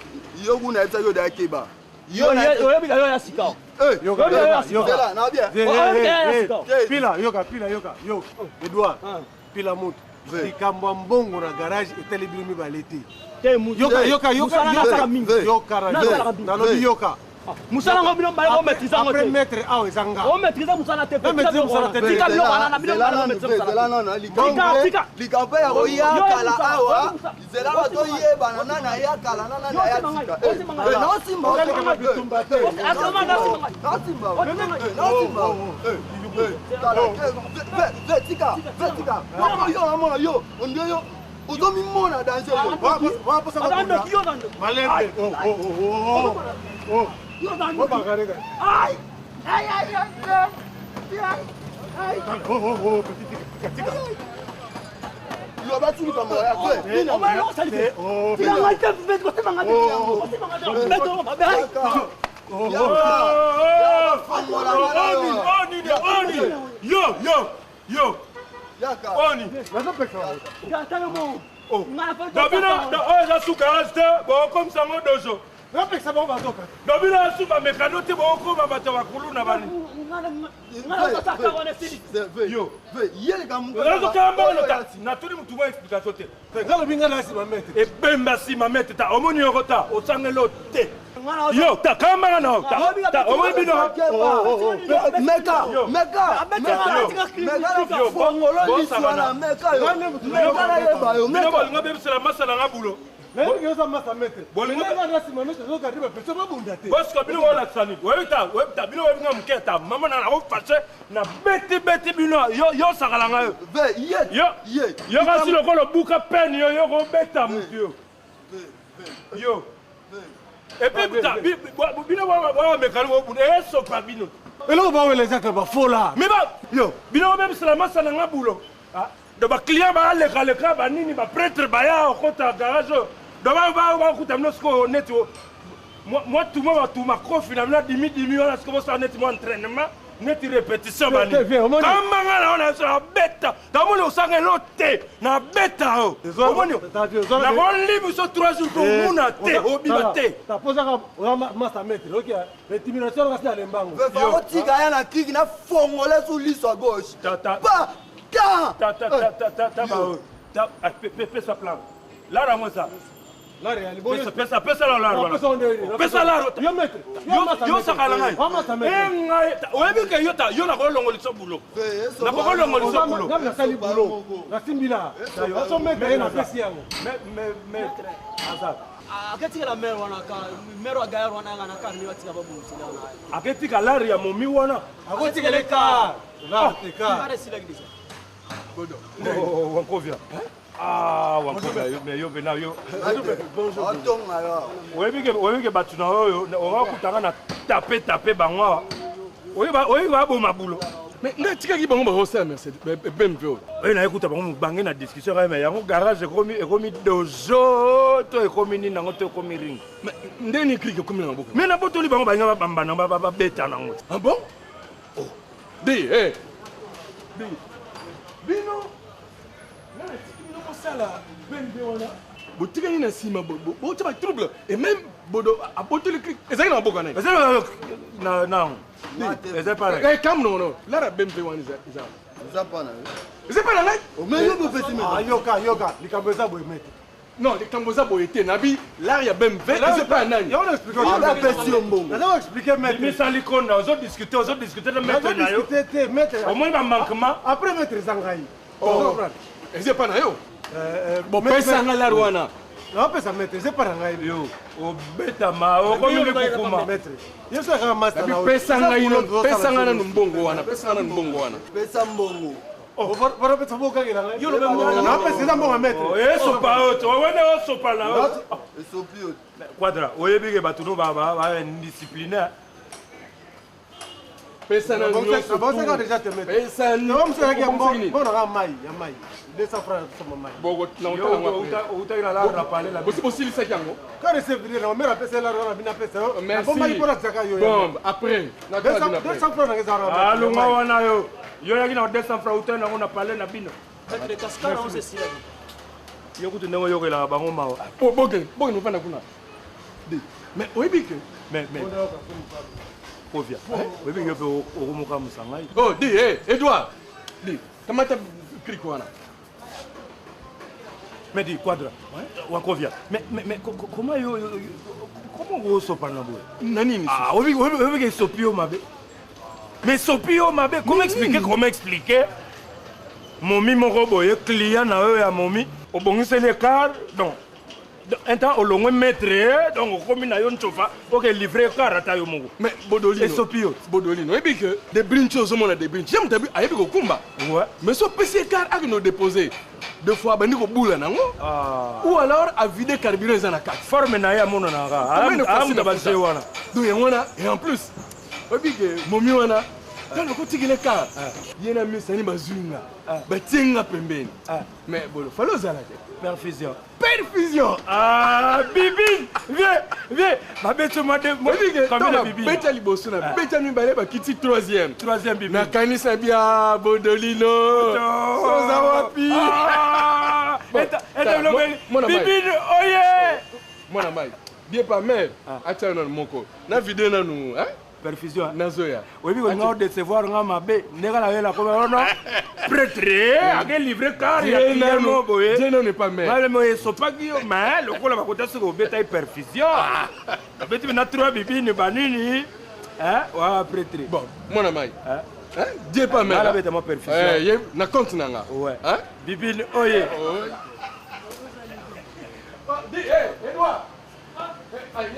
yo kuna yebisa yo da keba yo ya sika yo na bien pila yo Edouard pila moto likambo mbongo na garage eteli bino mibale te yoka nalobi yoka musala ngo bino bale ko maîtriser ngo après maître a ezanga o maîtriser musala te tika bino bana na bino bale ko maîtriser musala non likambo ya koya kala awa zela bato yeba na ya kala na ya tika no simba bitumba te tika yo onde yo ozomi mona danse yo bakareka ay tika yo batuli kama ya kwe o ma no sali te ya ma te vet ko te manga yo yaka oni nazo peka ya talo mo dabina da oza suka aste bo comme ça ngo dojo napekisa bango bazoka dobino asuba mekano te bokoma bato bakulu na bani natuli mutu mwa explication te ngalobi nga na nsima mete ebemba nsima mete ta omoni yoko ta osangelo te yo ta kambanga na ta omoni bino bino bolinga bebisela masala nga bulo bosko bino olakisani oyebita bino oyebinga moke ta mama na nako fashe na beti bino yo sakalanga yo kasi lokola obuka pene yo yokobeta motu yo epuis bino bamekani bobuna esopa bino eloko bawelezaka bafola yo bino bobebisela masala nga bulo do baclient baaleka banini baprêtre baya okota garage oyo do bakuta bino sikoyo neti mwa tuma batuma kofi na bino dimi wana siko bosala neti mwa entraînement neti répétition bani kambanga na ona so abeta tamoni osanga elo te na beta o omoni nakoli biso 3 jours komuna te obiba te tapozaka masa metre oki intimidation kasi na lembango otika ya na kiki na fongole sur liso à gauche pesa plan lara mo sa lara ya libolo pesa la lara pesa lara yo sakala ngai ngai oyebi ke yo na kolongo liso bulo na kolongo liso bulo na sali bulo na simbila so meka na pesi yango maître azar aketikala mere wana ka mere agaya wana ngana ka ni watika babu aketika lara ya momi wana akotikele ka na teka are sila gidisa Wankovia. Wankovia, yo bena yo. Oyebike batu na oyo okakutanga na tape bango. Oyiba boma bulo. Mais nga tikaki bango barosa Mercedes BMW oyo. Oyo na ekuta bango bange na discussion kaka mais yango garage ekomi dojo to ekomi nini nango to ekomi ring. Mais ndeni clique ekomi na maboko. Mais na botoli bango banga bambana babeta nango. Ah bon? Oh. Bino kosala bembe wana botikani na nsima botya batrouble et même bodo abotoli clique ezali na maboko na eza pareil kam nono lara bembe wana eza pa na ngai yoka likambo eza boye mete non likambo eza boye te nabi lara ya bembe eza pa ya nani naza expliquer mete misali konda ozodiscute na maître na yo omoni bamanquement après maître eza ngai eza pa na yo bopesanga lara wana napesa maître eza pa na ngai yo obetama okomi likukuma pesanga nanu mbongo wana pesa mbongo barapesa bokangela ngai napesa eza mbongo maître esopa oyo owene osopa na esopi oyo quadra oyebike bato no baindisciplinaire pesa na nyonso déjà te mettre pesa nyonso bonaka mai ya mai 200 francs soma mai bogo na utanga utanga la rapale la bosilisa yango quand recevoir na mera pesa la na bina pesa merci bon mai pour zaka yo bon après na 200 francs na ngeza rapale alunga wana yo yaki na 200 francs utanga ngo na pale na bino le cascara on se sila yo kutu ndengo yo kela bango mawa boge no fana kuna mais oyebike mais Ovia. Oui, mais je vais au Romoka Moussangai. Oh, dis, Edouard. Dis, comment tu as écrit quoi là? Mais dis, Quadra. Wankovia. Mais comment vous sopez là? Nani? Ah, oui, Sopio Mabe. Mais Sopio Mabe, comment expliquer? Momi, mon robot, client, na Momi. Au bon, c'est les cars. Donc. Un temps, au long maître, donc au commun à Yonchofa, pour que livrer car à Tayomo. Mais Bodolino, et Sopio, Bodolino, et bien que des brinchos au monde des brinchos, j'aime t'as vu, à Yébiko Kumba. Ouais. Mais ce PC car a nous déposé 2 fois à Baniko Boula, ou alors à vider carburant dans la carte. Forme Naya Mononara, et en plus, et bien que Momiwana, dans le côté de car, il y a un message Bazunga, Batinga Pembeni. Mais bon, il faut le perfusion. Perfusion. Ah, Bibi, viens. Ma bête m'a dit, moi, combien de Bibi? Bête liboso na, bête mibale ba kiti 3e. 3e Bibi. Na kanisa bia Bodolino. Soza wapi? Bibi, oye. Mwana mai. Bien pas mère. Acha na moko. Na vidéo na nous, hein? Perfusion. Nazoya. Oui, on va décevoir nga mabe. Nega la la comme non. Prêtre, a quel livre car il y a non boye. Je non pas mère. Mal me so pas qui mais le ko la ko ta so beta perfusion. Beti na trois bibi ni banini. Hein? Wa prêtre. Bon, mon ami. Hein? Dieu pas mère. La beta mo perfusion. Na compte nanga. Ouais. Hein? Bibi oye. Dis, Edouard. Aïe,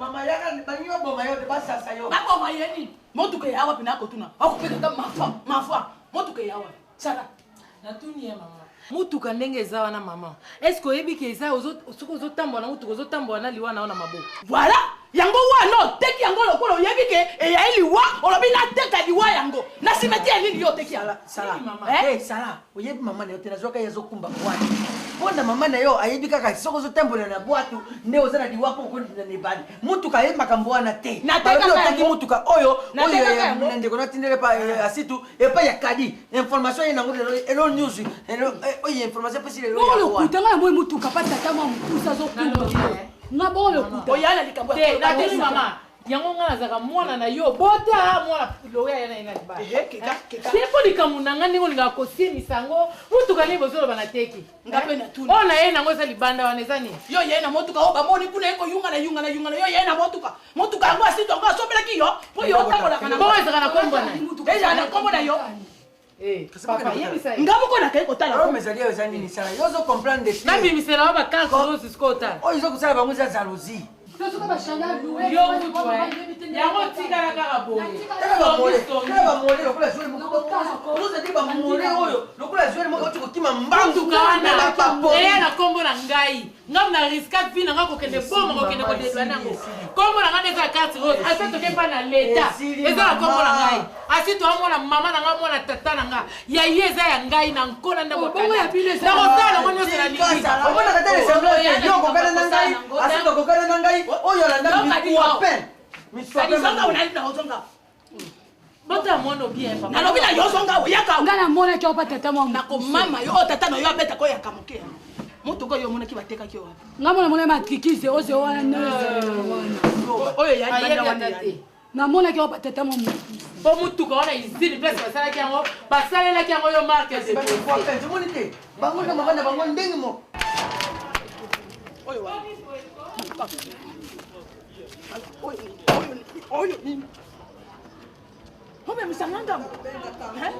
Mama yaka banyo boma yote basa sayo. Bako mayeni. Motuke yawa pina kotuna. Akupeka mafwa. Motuke yawa. Sara. Natuni ya mama. Mutuka ndenge eza wana mama. Est-ce que oyebi ke eza soki ozotambola na mutuka ozotambola na liwa na ona maboko. Voilà. Yango wano teki yango lokola oyebi ke eya liwa olobi na teka liwa yango. Na simetiya nini yo teki ala. Sala. Eh Sala. Oyebi mama na yo tena zoka yezo kumba kwani. Ponda mama na yo ayebi kaka soko zotambola na bwatu nde ozana liwa po kondina ne bani. Mutuka ye makambo wana te. Na teka teki mutuka oyo oyo na ndeko na tindele pa asitu e pa ya kadi. Information ye nango elo news. Oyo information pesi lelo ya. Bolo kutanga ya moyi mutuka pa tata mwa mutusa zo kumba. Na bolo kuta. Oyala likambo ya. Na teni mama. Yango nga nazaka mwana na yo bota mwana loya yana ina ba. Keka. Sepo likamunanga ndingo linga kosimisa ngo mutuka ni bozolo bana teki. Ngape na tuni. Ona ye nango sa libanda wana ezani. Yo ye na motuka o bamoni kuna eko yunga na yo ye na motuka. Motuka ngo asito ngo asobela ki yo. Po yo takola kana. Bo ezaka na kombo na. Deja na kombo na yo. Papa yebisa. Ngamu kona kai kotala. Ro mezalia ezani ni sala. Yo zo comprendre des. Na bimisela wa bakanko zo siskota. Oyo zo kusala bango za jalousie. Yo mutwa. Yango tikala kaka boye. Kala mole lokola zwe moko. Ozo di ba mole oyo. Lokola zwe moko tuko kima mbangu kana la papo. Na kombo na ngai. Ngam na riska vina ngako kende bomo ko kende ko dedwa nango. Kombo na ngane za carte rose. Asa to kepa na leta. Eza na kombo na ngai. Asi to amona mama na ngamo na tata na nga. Ya yeza ya ngai na nkona ndabo kana. Na kotala ngone se na lingisa. Omona katele semblance yo ko kana na ngai. Asi to ko kana na ngai. Oyo la ndabo ku apen. Miswa zonga unaenda ozonga. Bota mono bien papa. Na lobi na yo zonga oyaka. Ngana mona ki opa tata mwa. Na ko mama yo tata no yo abeta ko yaka moke. Moto ko yo mona ki bateka ki wapi. Ngamona mona matrikise ose wana ne. Oyo ya banda wana. Na mona ki opa tata mwa. Bo mutuka wana izini place basala ki yango. Basala ki yango yo marque de. Ba ko te moni te. Bango na mama na bango ndenge mo. Oyo wa. Oyo nini? Home msanganga mo.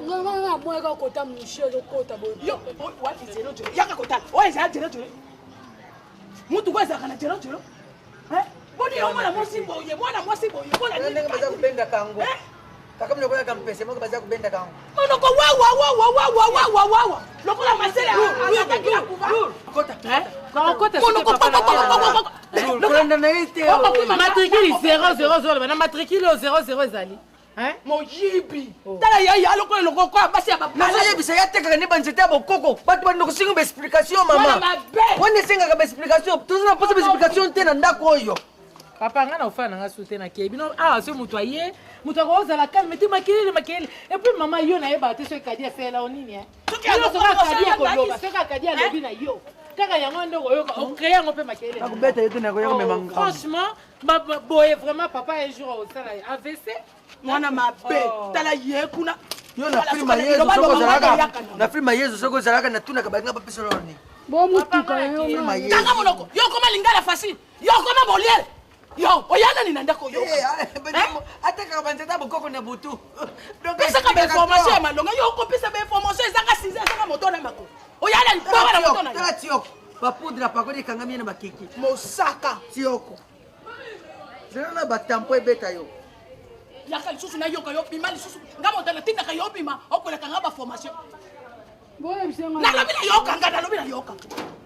Nganga mweka kota mshelo kota boyo. Yo, what is zero zero? Yaka kota. Oye za zero zero. Mutu kwa za kana zero zero. Bodi yo mwana mosi boye, mwana mosi boye. Kola nini? Nanga baza kubenda kango. Kaka mno kwa kampese, mwana baza kubenda kango. Mono ko wa. Lokola masela. Atakila kuva. Kota. Kwa kota. Mono ko pa. Lokola na ite. Matricule 000 na matricule 00 ezali. Hein? Moyibi. Tala ya lokola kwa basi ya baba. Na yebi sa yateka ne banzete bokoko. Batu bando kusinga explication mama. Wone singa ka explication. Tuzuna posa explication tena ndako oyo. Papa ngana ufana nga sute na kebi no so mutu aye mutu akoza la calme te makele et puis mama yo na yeba te so kadi afela onini yo so ka kadi akoloba so ka kadi alobi na yo kaka yango ndoko yo o créer ngo pe makele akubeta yo tena ko yo memanga franchement boye vraiment papa un jour au sala AVC mwana mabe tala ye kuna yo na filma yezu soko zalaka na filma yezu soko zalaka na tuna kabanga pa pesoloni Bon mutuka yo. Kanga monoko. Yo koma lingala facile. Yo koma bolier. Yo, oyana ni ndako yo. Ataka banzeta bokoko na butu. Donc ça ka be formation malonga yo ko pesa be formation ezaka 6 ans ezaka moto na mako. Oyana ni kwa na moto na. Tala tioko. Ba poudre pa kodi kangami na bakiki. Mosaka tioko. Zena ba tampo ebeta yo. Yaka lisusu na yoka yo bima lisusu. Ngamo tala tinda ka yo bima okola kanga ba formation. Boye bisenga. Na lobi na yoka ngada lobi na yoka.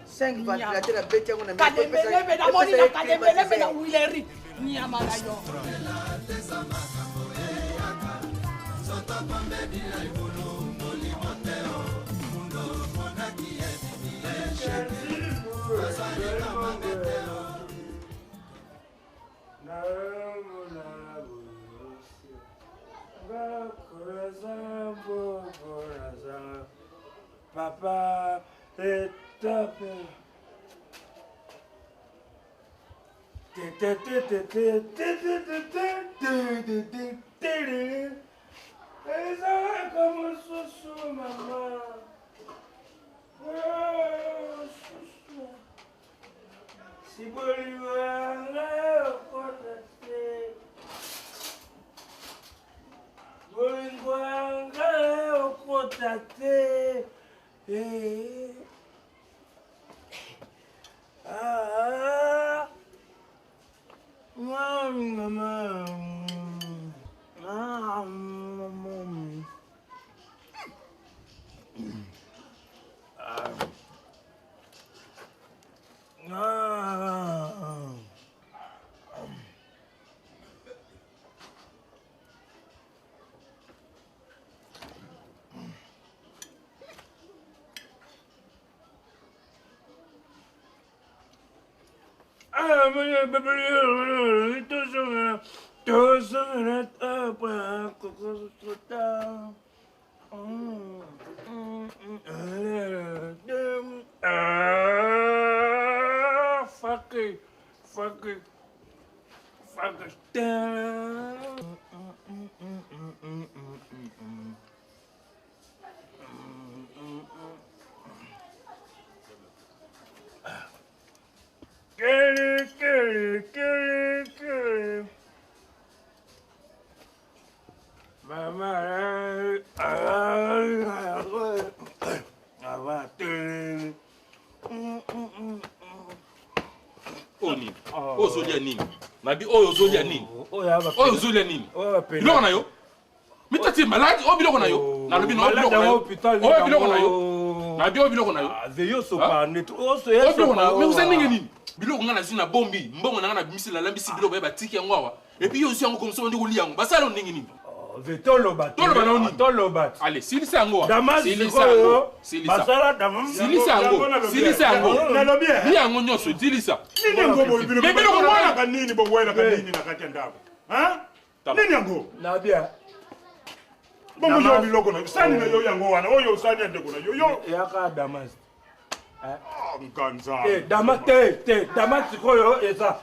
5 ventilateurs beti yango na mimi. Kadembele na moni na kadembele na wileri. Nyama na yo. Papa est top. Como susu, mamá. Si Bolívar okotate. Ozolia nini? Nabi oyo ozolia nini? Oyo ozolia nini? Biloko na yo? Mitati malade o biloko na yo. Na lobi no biloko na yo. O biloko na yo. Nabi o biloko na yo. Veyo so pa net. O so yeso. O biloko na yo. Mais vous avez nini? Biloko ngana zina bombi, mbongo na ngana bimisi la lambisi biloko ba tiki yango awa. Et puis yo aussi yango comme ça on dit koliango. Basalo ndingi nini? Toloba. Toloba na nini? Toloba. Allez, silisa yango. Silisa yango. Silisa. Basala damas. Silisa yango. Silisa yango. Na lobi. Ni yango nyoso silisa. Nini ngobo biloko. Mais biloko na kanini bo wena kanini na kati ndako. Hein? Nini yango? Na bia. Bongo yo biloko na. Sani na yo yango wana. Oyo sani ndeko na yo. Yo. Yaka damas. Mkanza. Damas te. Damas sikoyo eza.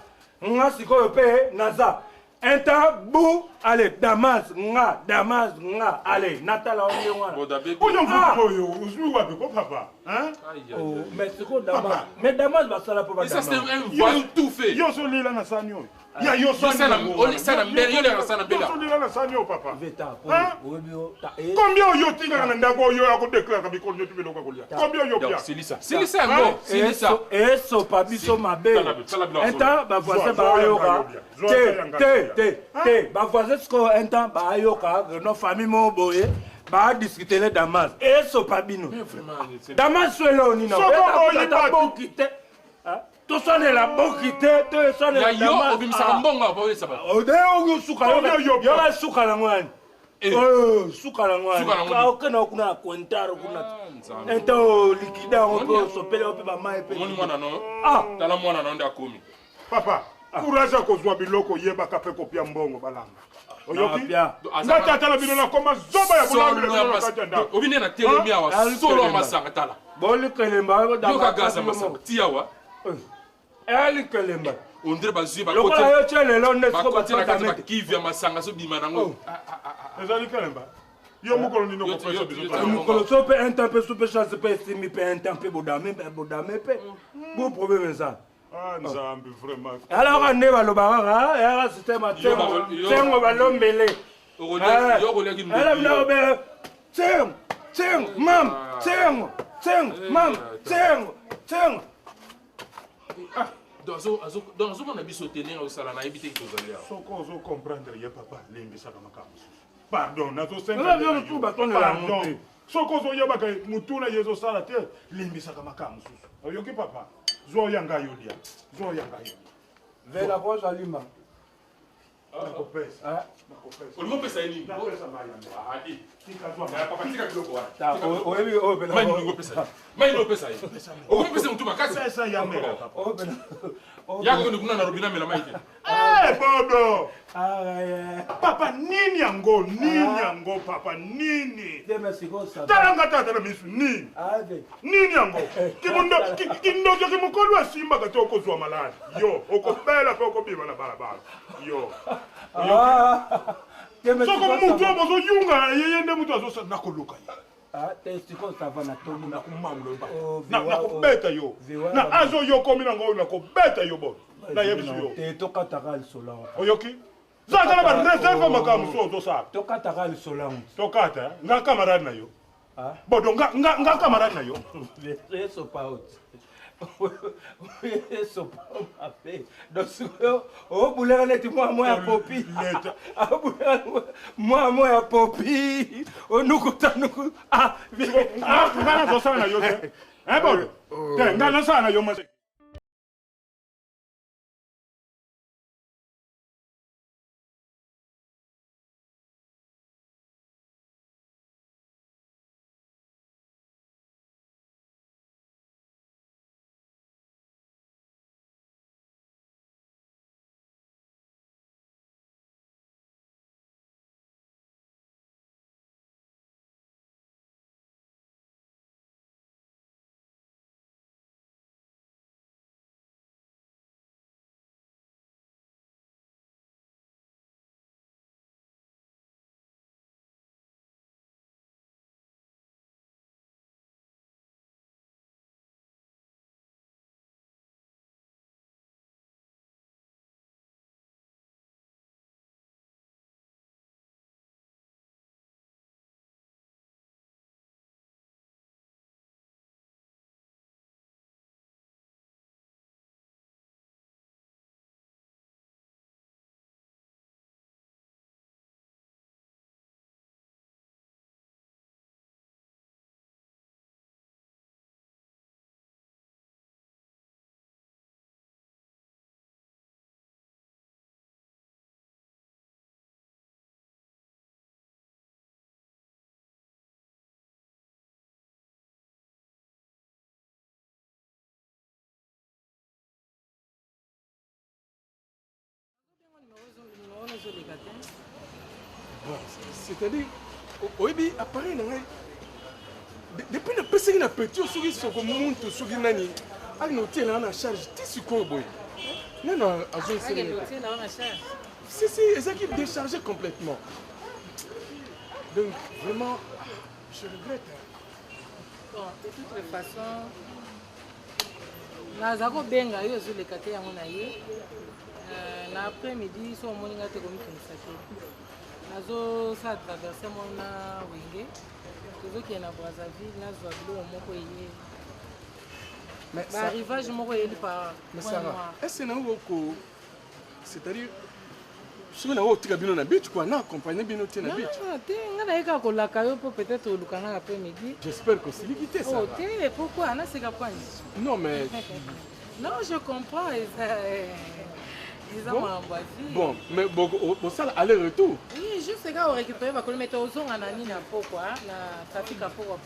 Nga sikoyo pe naza. Enta bu allez Damas nga allez Natala onyewana. Oyo mfuko yo uzwi wapi ko papa? Hein? Oh mais c'est quoi Damas? Mais Damas va ça là pour Damas. Ça c'est un vol tout fait. Yo so lila na sanyo. Ya yo so ça na mbele yo le sana bela. Yo so lila na sanyo papa. Veta. Combien yo tinga na ndako yo ya ko declare ka biko nyotu biloko kolia. Combien yo bien? Silisa ngo. Silisa. Eso pabiso mabe. Enta ba voisin ba yoka. Te ba voisin sko enta ba yoka no famille mo boye. Ba discuter les Damas. Eso pabino. Damas swelo ni no. Soko kite. To sonne la bokite, to sonne la yo obimisa mbonga ba we saba. Ode ogu suka yo suka la ngwani. Suka la ngwani. Ka okena kuna kwentaro kuna. Ento likida on sopele ope ba mai pe. Moni mwana no. Tala mwana no nda komi. Papa, courage ko zwa biloko yeba ka pe kopia mbongo balanga. Oyoki? Ngata tala bilona koma zoba ya bulanga na katanda. Obine na telemi awa solo masanga tala. Boli kelemba ba da. Yo ka gaza masanga tiawa. Ali kelemba. On dirait bazui ba côté. Lokala yo chele lo nesko ba tata ki via masanga so bima nango. Ezali kelemba. Yo mukolo nino ko pesa biso. Mukolo so pe un temps pe so pe chance pe estimi pe un temps pe bodame pe. Bon problème ça. Ah nzambi vraiment. Alors on ne va le barara, era système à terre. Tengo balombele. Yo koleki ndo. Alors na be Tiens, mam, mam. Ah, dans on a biso tenir au salon na éviter que vous allez. Soko zo comprendre ye papa limbi saka makamu. Pardon, nazo senga. Pardon. Soko zo yeba ka mutuna yezo sala te limbi saka makamu. Oyoki papa. Zo yanga yodia. Vers la voix alima. Nakopesa. Olimo pesa yini? Nakopesa maya. Adi. Tika zo. Ya papa tika kiloko wa. Oyebi o bela. Mai ngo pesa. Mai ngo pesa yi. O pesa mtu makasi. Pesa ya mera papa. O bela. Ya ko ndikuna na robina mela maite. Bodo. Ah papa nini yango papa nini. De Mexico ça. Talanga tata na misu nini. Nini yango. Kindo kimukolo asimba katoko zwa maladi. Yo, okobela pe okobiba na balabala. Yo. Soko mutu obozo yunga yeyende mutu azosa nakoluka ye. Testico ça va na tomu na kumamlo ba. Na kubeta yo. Na azo yo komi na ngo na kubeta yo bo. Na yebisu yo. Te toka takal sola. Oyoki? Zaka na ba reserve makamu so to sa. Toka takal sola. Tokata nga camarade na yo. Bodo nga camarade na yo. Eso pa out. Eso pa pe. Donc o boulera net moi ya popi. Moi ya popi. O nukuta nuku. Nga na sana yo te. Bodo. Te nga na sana yo mas. Bon, c'est-à-dire, oyebi appareil na ngai depuis na pesaki na petit osoki soko muntu soki nani ali na otiela na charge ti sikoyo boye nana azosala si ezalaki déchargé complètement donc vraiment je regrette. Bon, de toute façon naza kobenga yo ezoleka te yango na ye na après-midi so omoninga te komikangisa te nazosala traverse mo na wenge tozokende na Brazzaville nazwa biloko moko eye baarrivage moko eyeli par point noir. Est-ce que nango oko c'est-à-dire soki nango otika bino na beach quoi na accompagne bino te na beach te nga nayeka kolaka yo mpo peut-être oluka nga après-midi. J'espère kosiliki te ça. Te pourquoi naseka pani? Non mais non je comprends bon, mais bon, ça aller-retour. Oui, juste quand on récupère ma collègue, mais aux na nini na pourquoi na trafic à pourquoi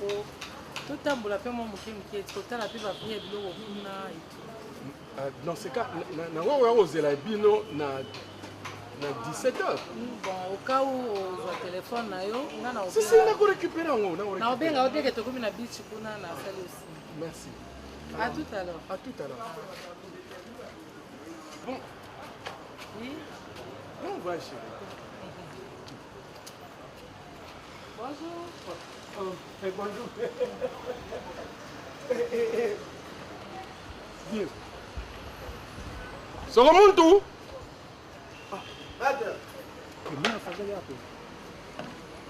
tout temps la fait mon muké total la plus va venir biloko kuna et tout. Dans ce cas, na wa ozela bino na 17h. Bon, au cas où au téléphone na yo, nga na si na ko récupérer ngo na na obenga oteke to komi na beach kuna na salle aussi. Merci. À tout à l'heure. À tout à l'heure. Bon. Oui. On va chérie. Bonjour. Bonjour. Viens. Soko muntu.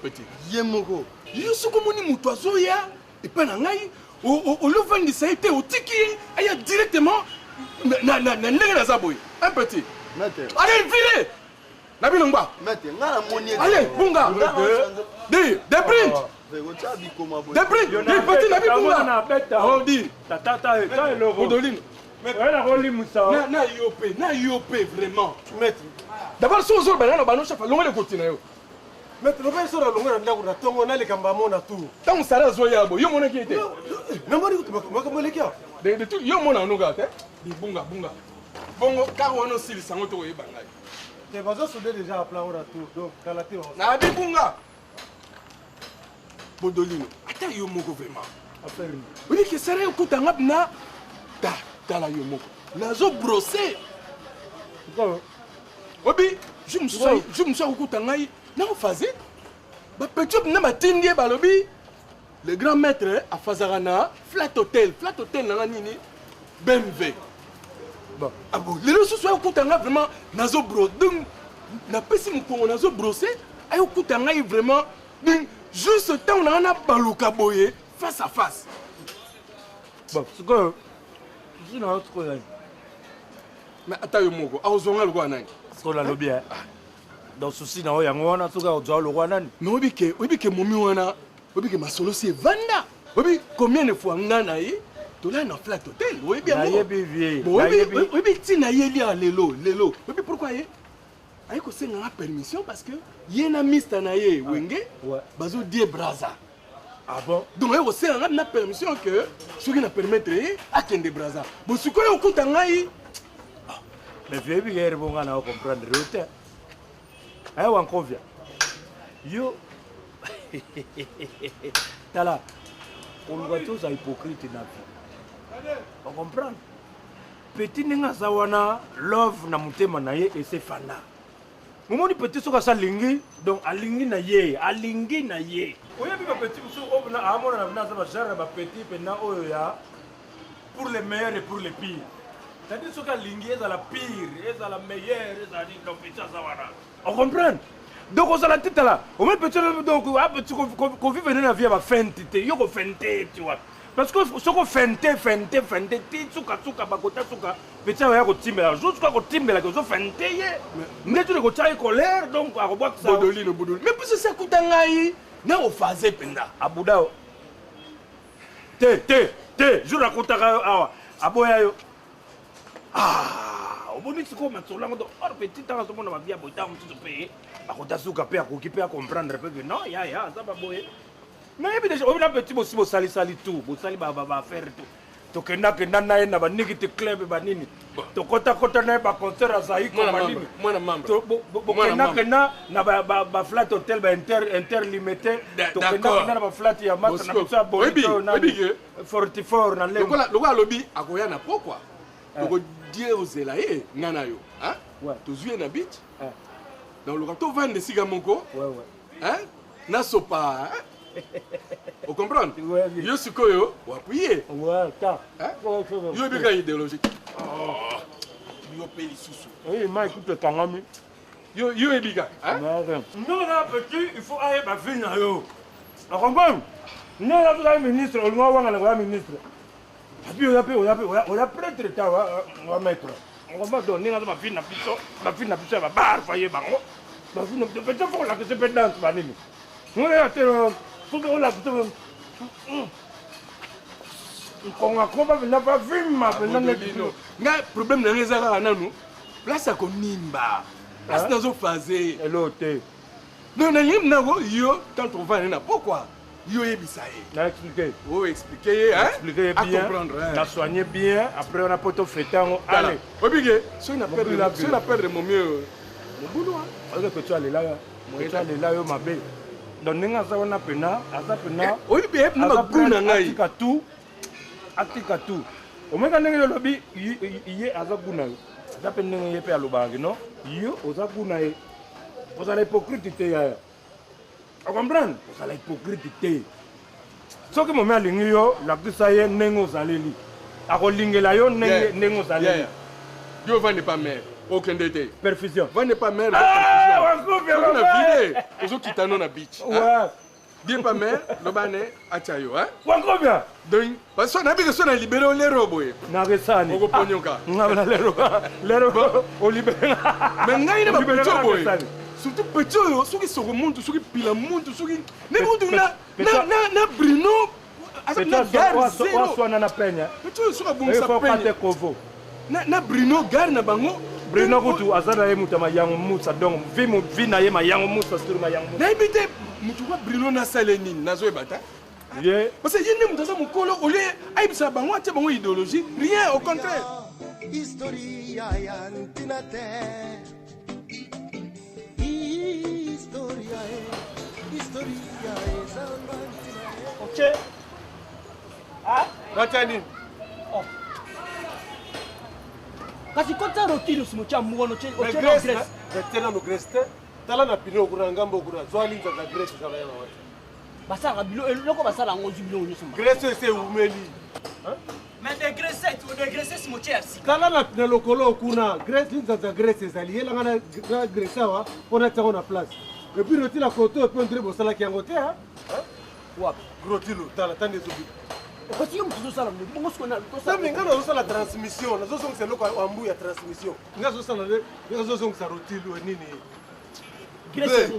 Petit. Yemoko. Yo soko moni mutu azoya epa na ngai olovandisa ete otiki aya directement na ndenge naza boye. Un petit. Allez, virez. Nabi Longba. Allez, Bunga. Dis, des print. Des print. Des petits Nabi Bunga. On dit. Odoline. Na IOP vraiment. D'abord, si vous avez un chef, l'on va continuer. Mais le père sera long à la tongue, on a les cambamons à tout. Tant que ça a zoyabo, yo mon qui était. Non, moi, les gars. De tout, yo mon en ogat, hein. Bunga. Bongo, car on a aussi le sang autour et bangay. Les bazars sont déjà à plat à tout, donc Kalaté. Nabi Bunga. Bodolino, attends yo moko vraiment. Oui, que ça au coup na ta la yo moko. Nazo brosser. Obi, je me suis au coup ngai. Non, faisait. Petit na matindie balobi. Le grand maître à Fazarana, Flat Hotel na nini. BMW. Bon, ah bon, les ressources au coup vraiment nazo bro. Donc na pesi mon nazo brosser, ay au coup vraiment juste temps on a baluka boye face à face. Bon, c'est quoi? Je n'ai autre chose. Mais attends yo moko, a ozonga le quoi nani? C'est quoi la lobby hein? Dans souci na oya ngwana tuka ozo le quoi nani? Mais obi ke momi wana, obi ke masolo c'est vanda. Obi combien de fois ngana yi? Tu l'as dans Flat Hotel, oui bien. Oui, tu n'as pas lelo. Oui, pourquoi? Il faut une permission parce que il y a un mystère naïe, wenge, bazo die braza. Ah bon? Donc il faut une permission que ce qui nous permettre à kende braza. Bon, ce qu'on a au côté naïe. Mais vieux bien bon à comprendre route. Hein, on convient. Yo. Tala. On voit tous à hypocrite na vie. On comprend. Petit ninga zawana love na mutema na ye et c'est fana. Momoni petit soka sa lingi donc alingi na ye. Oya bi petit muso obna amona na za ba jara ba petit pena oyo ya pour les meilleurs et pour les pires. C'est-à-dire soka lingi est la pire, est la meilleure, est la petit zawana. On comprend. Donc on s'en a tête là. On met petit donc ah petit qu'on vit venir la vie va fente, yo ko fente tu vois. Parce que ce qu'on fente, tsuka bakota tsuka, petit ya ko timbela, jusqu'à ko timbela que so fente ye. Mais tu le ko tsaï colère donc à revoir ça. Bodolino. Mais puis ça coûte ngai, na o fazer penda. Abudao. Te, je raconte awa. Aboya yo. Ah, oboni tsiko matsola ngo or petit temps so mona ba bia boita mo tso pe. Bakota suka pe akokipe a comprendre que non, ya ça ba boye. Mais il y a des petits qui sali tout, sali ba faire tout. To kenda na na ba niki te club ba nini. To kota na ba concert a Zaiko ba nini. Mwana membre. To kenda na ba flat hotel ba interlimité. To kenda na ba flat ya mat na bisa bonito na 44 na le. Lokola lobby akoya na pokwa. Toko die ozela e ngana yo, hein? To zuye na beach. Donc lokola to vendre siga moko. Hein? Na sopa, hein? Vous comprenez? Yo sikoyo, ou appuyer. Ouais, ta. Yo bika idéologique. Yo peli susu. Oui, mais écoute Kangami. Yo ebika, hein? Non, là petit, il faut aller ba vina yo. On comprend? Non, là vous avez ministre, on va ministre. Et puis on a prêtre ta va mettre. On va donner na ba vina biso ba bar foyer bango. Ba vina de petit faut la que c'est pédance ba nini. On est faut que la on a combat n'a pas vu ma nga problème na rezaka nanu place ko nimba place nazo fazer elote non na yim na go yo tant on va na pourquoi yo ebisa na expliquer hein expliquer bien la soigner bien après on a poto fêtant allez obige so na perdre mon mieux mon boulot hein que tu allais là yo ma belle donc ninga za wana pena aza pena oui bien na kuna ngai atika tu omeka ndenge lobi iye aza kuna aza pena ndenge ye pe alobangi non yo oza kuna ye oza hypocrite te ya comprendre ozala hypocrite te soki momi alingi yo lakisa ye ndenge ozaleli akolingela yo ndenge ozaleli yo va n'est pas mère okende te perfusion va n'est pas mère ozokita no na beach Bien pas mère, le bané, achayo, hein? Wankobia! Donc, parce que on a besoin de libérer les robots. Nagesani. On va pas les robots, on libère. Mais n'a il pas petit boy. Surtout petit, ceux qui se remontent, ceux qui pile la monte, ceux qui. Mais bon, na Bruno. Na gare zéro. Soit na penya. Petit, sur la bombe ça penya. Na Bruno gare na bango. Bruno kutu azana ye mutama yango musa donc vi na ye ma yango musa sur ma yango. Na ibite mutu wa Bruno na saleni nazo ebata. Parce que yene mutu za mukolo ole aibisa bango atie bango idéologie, rien au contraire. Historia ya antinate. Historia salvantina. OK. Ah, Ratani. Oh. Kasi kota rotilo simocha muono che o che Grèce tena no Grèce tala na pino kuna ngambo kuna zwali nza za Grèce za yana wati basala bilo loko basala ngozi bilo nyoso ma Grèce c'est umeli hein mais de Grèce tu de Grèce simocha si tala na lokolo kuna Grèce nza za Grèce za liela ngana Grèce wa ona tsango na place et puis rotila koto et puis ndre bosala ki yango te hein wa grotilo tala tande zo parce que nous sommes là, ça mais quand on la transmission, nous sommes c'est le quoi ambu ya transmission. Nous sommes là, nous sommes ça rotile ou nini. Grèce.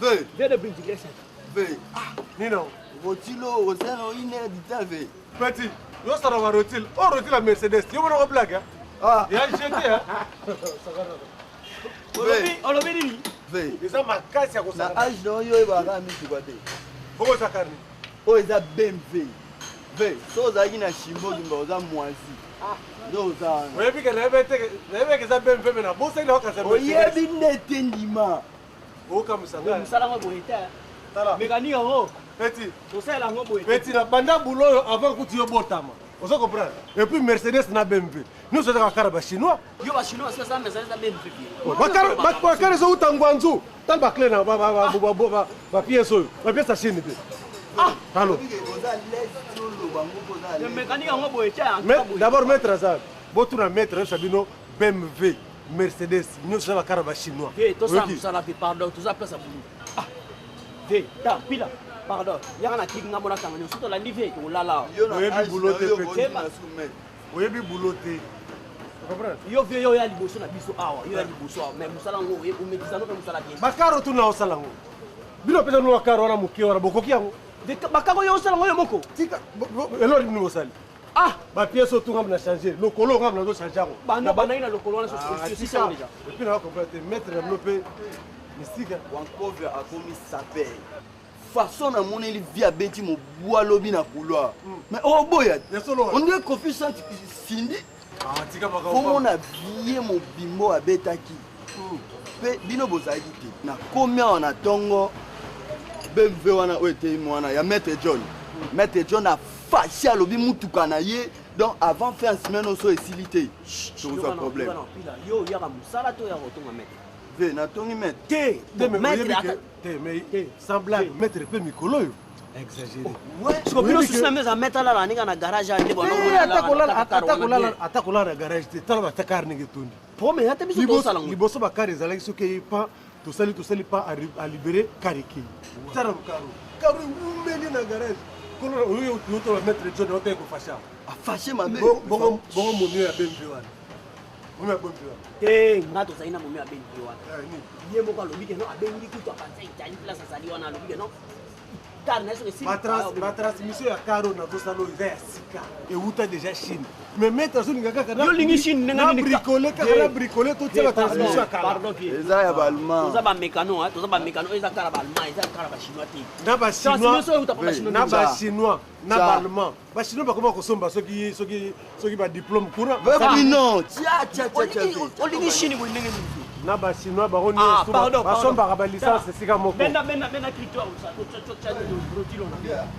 Ve de Binti Grèce. Ve. Ah, nino. Rotilo, ozero ine ditave. Petit, nous sommes là rotile. Oh rotile la Mercedes. Tu veux une blague hein? Ah, il a jeté hein. On le dit. Ve. Ils ont ma casse ya ko ça. Na âge no yo ba ga mi tu ba te. Pourquoi ça carne? Oh eza BMW. Ve, so zaki na shimbo ngimba oza mwazi. Ndo za. Webi ke lebe ke za BMW na bosa ina ka za. Oyebi nete ndima. O ka musanga. Musala ngo boita. Tala. Mekani ngo. Petit. To sala ngo boita. Petit na banda boulot avant que tu yo botama. On se comprend. Et puis Mercedes na BMW. Nous sommes à Karaba chinois. Yo ba chinois ça Mercedes na BMW. Bakar zo utangwanzu. Tal ba clé na ba pièce oyo. Ba pièce à Chine. Ah, allô. Mais d'abord mettre ça. Botu na mettre Sabino BMW, Mercedes, nous sommes à Karaba chinois. Hey, tout ça ça la pardon, tout ça place à boulot. Ah. Hey, ta pila. Pardon. Ya kana kiki ngamo na tangani, surtout la nive ko lala. Oyebi boulot te petit. Oyebi boulot te. Tu comprends? Yo vieux yo ya liboso na biso awa, yo ya liboso awa, mais musala ngo o medisano pe musala bien. Bakaro tu na osala ngo. Bino pesa no bakaro na muki ora bokoki yango. Bakako yo osala ngo yo moko. Tika elo ni osali. Ah, ba pièce tout ngam na changer. Le colo ngam na do changer ngo. Bana ina le colo na so si ça déjà. Et puis na comprendre mettre no pe mystique. Wankove akomi saper. Façon na mona ili via beti mo bois lobi na couloir. Mais oh boya. On dirait Kofi Sant Cindy. Ah, tika baka. Comment on a vie mo bimbo abetaki. Pe bino bozali te. Na combien on a tongo BMW wana oete mwana ya Maître John. Maître John a fâché lobi mutuka na ye. Donc avant faire un semaine au so esilité. C'est un problème. Yo ya ka musala to ya rotonga Maître. Ve na tongi Maître. Mais sans blague, Maître pe mikolo yo. Exagéré. Ouais, je comprends que ça mais à mettre là la ninga na garage à ndebo atakola na garage te tala ba takar ninge tondi. Pour mais ata biso to sala ngo. Liboso ba kare zalaki soki pas to sali pas à libérer Kariki. Tara karo. Karo umeli na garage. Kolo yo to Maître John o te ko fasha. A fâché ma mère. Bon momi ya BMW wana. Momi ya BMW. Eh, ngato saina momi ya BMW wana. Ye mo ka lobi ke no abengi kuto apanza itali place sali wana lobi ke no. Ma transmission ya caro na tosalo eza ya sika euta déjà Chine mais mettre so ninga kaka yo lingi Chine na bricoler kaka na bricoler to tia transmission ya caro pardon bien eza ya ba allemand toza ba mécano hein toza ba mécano eza kala ba allemand eza kala ba chinois te na ba chinois na ba chinois na ba allemand ba chinois ba koma ko somba soki ba diplôme kuna non tia o lingi Chine ko ndenge ni na ba chinois ba oni ba somba ba licence sika moko bena crypto ça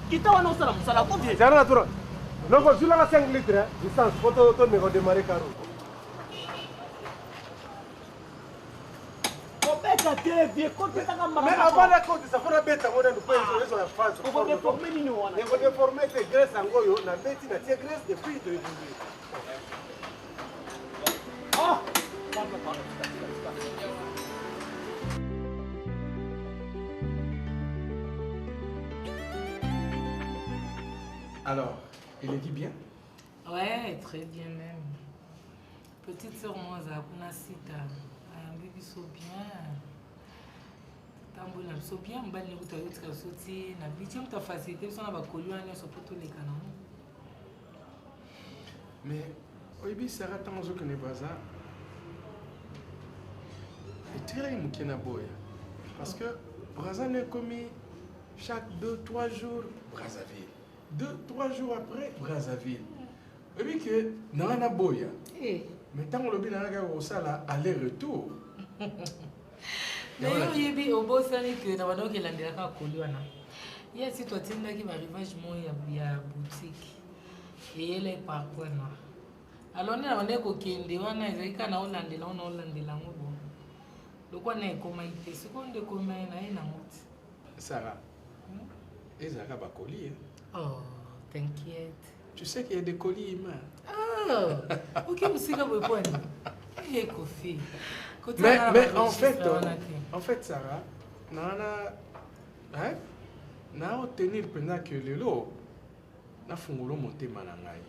kita wana usala musala ko bien jana tura non ko jula 5 litres licence photo to me redémarrer caro obeka côté vieux côté ça comme mais avant la côté ça faut la bête on a le point sur la phase on va déformer nini wana on va déformer que graisse ngoyo na bête na tie graisse depuis de ah Alors, il est dit bien? Ouais, très bien même. Petite sœur moi zakuna sita ayambi biso bien. Tambola biso bien mbali kuta yotika soti na bichi mta facilité biso na bakoli wana so poto leka na. Mais oyebi Sarah tanzo que ne baza. Et très mukena boya. Parce que Braza n'est commis chaque 2-3 jours Brazzaville. 2-3 jours après Brazzaville. Et puis que Nana Boya. Mais tant que le bin a sala aller-retour. Mais il y a au beau sali que dans le que l'andela ka koliwana. Il y a si toi tinda qui arrivage mo ya boutique. Et elle est par point là. Alors on est ko kende wana ezaka na olandela on olandela ngo bon. Donc on est comme il seconde comme na ina moti. Sarah. Ezaka ba colis. Oh, t'inquiète. Tu sais qu'il y a des colis humains. Ah, ok, monsieur Gaboué. Eh, Kofi. Mais en fait, Sarah, na obtenir pendant que le lot, na fungolo monter manangai.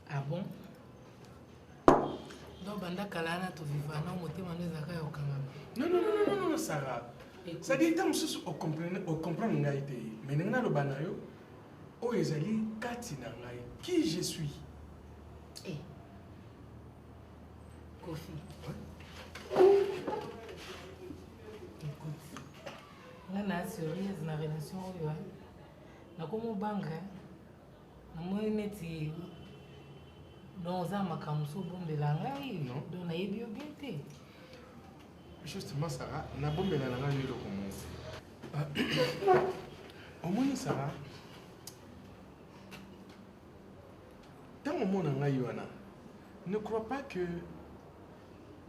Ah bon? Donc, banda kalana to vivana monter manezaka okanga. Non, Sarah. Ça dit tant que on comprend ngai te. Mais nana lo banayo. Oh, ezali kati na ngai. Qui je suis? Eh. Kofi. Écoute. On a sérieuse na relation oyo. Na komo banga. Na moyeneti dans un makamso bombela ngai. Non. Donc na yebi bien te. Justement Sarah, na bombela na ngai lo komo. Au moins Sarah. Dans le monde ne crois pas que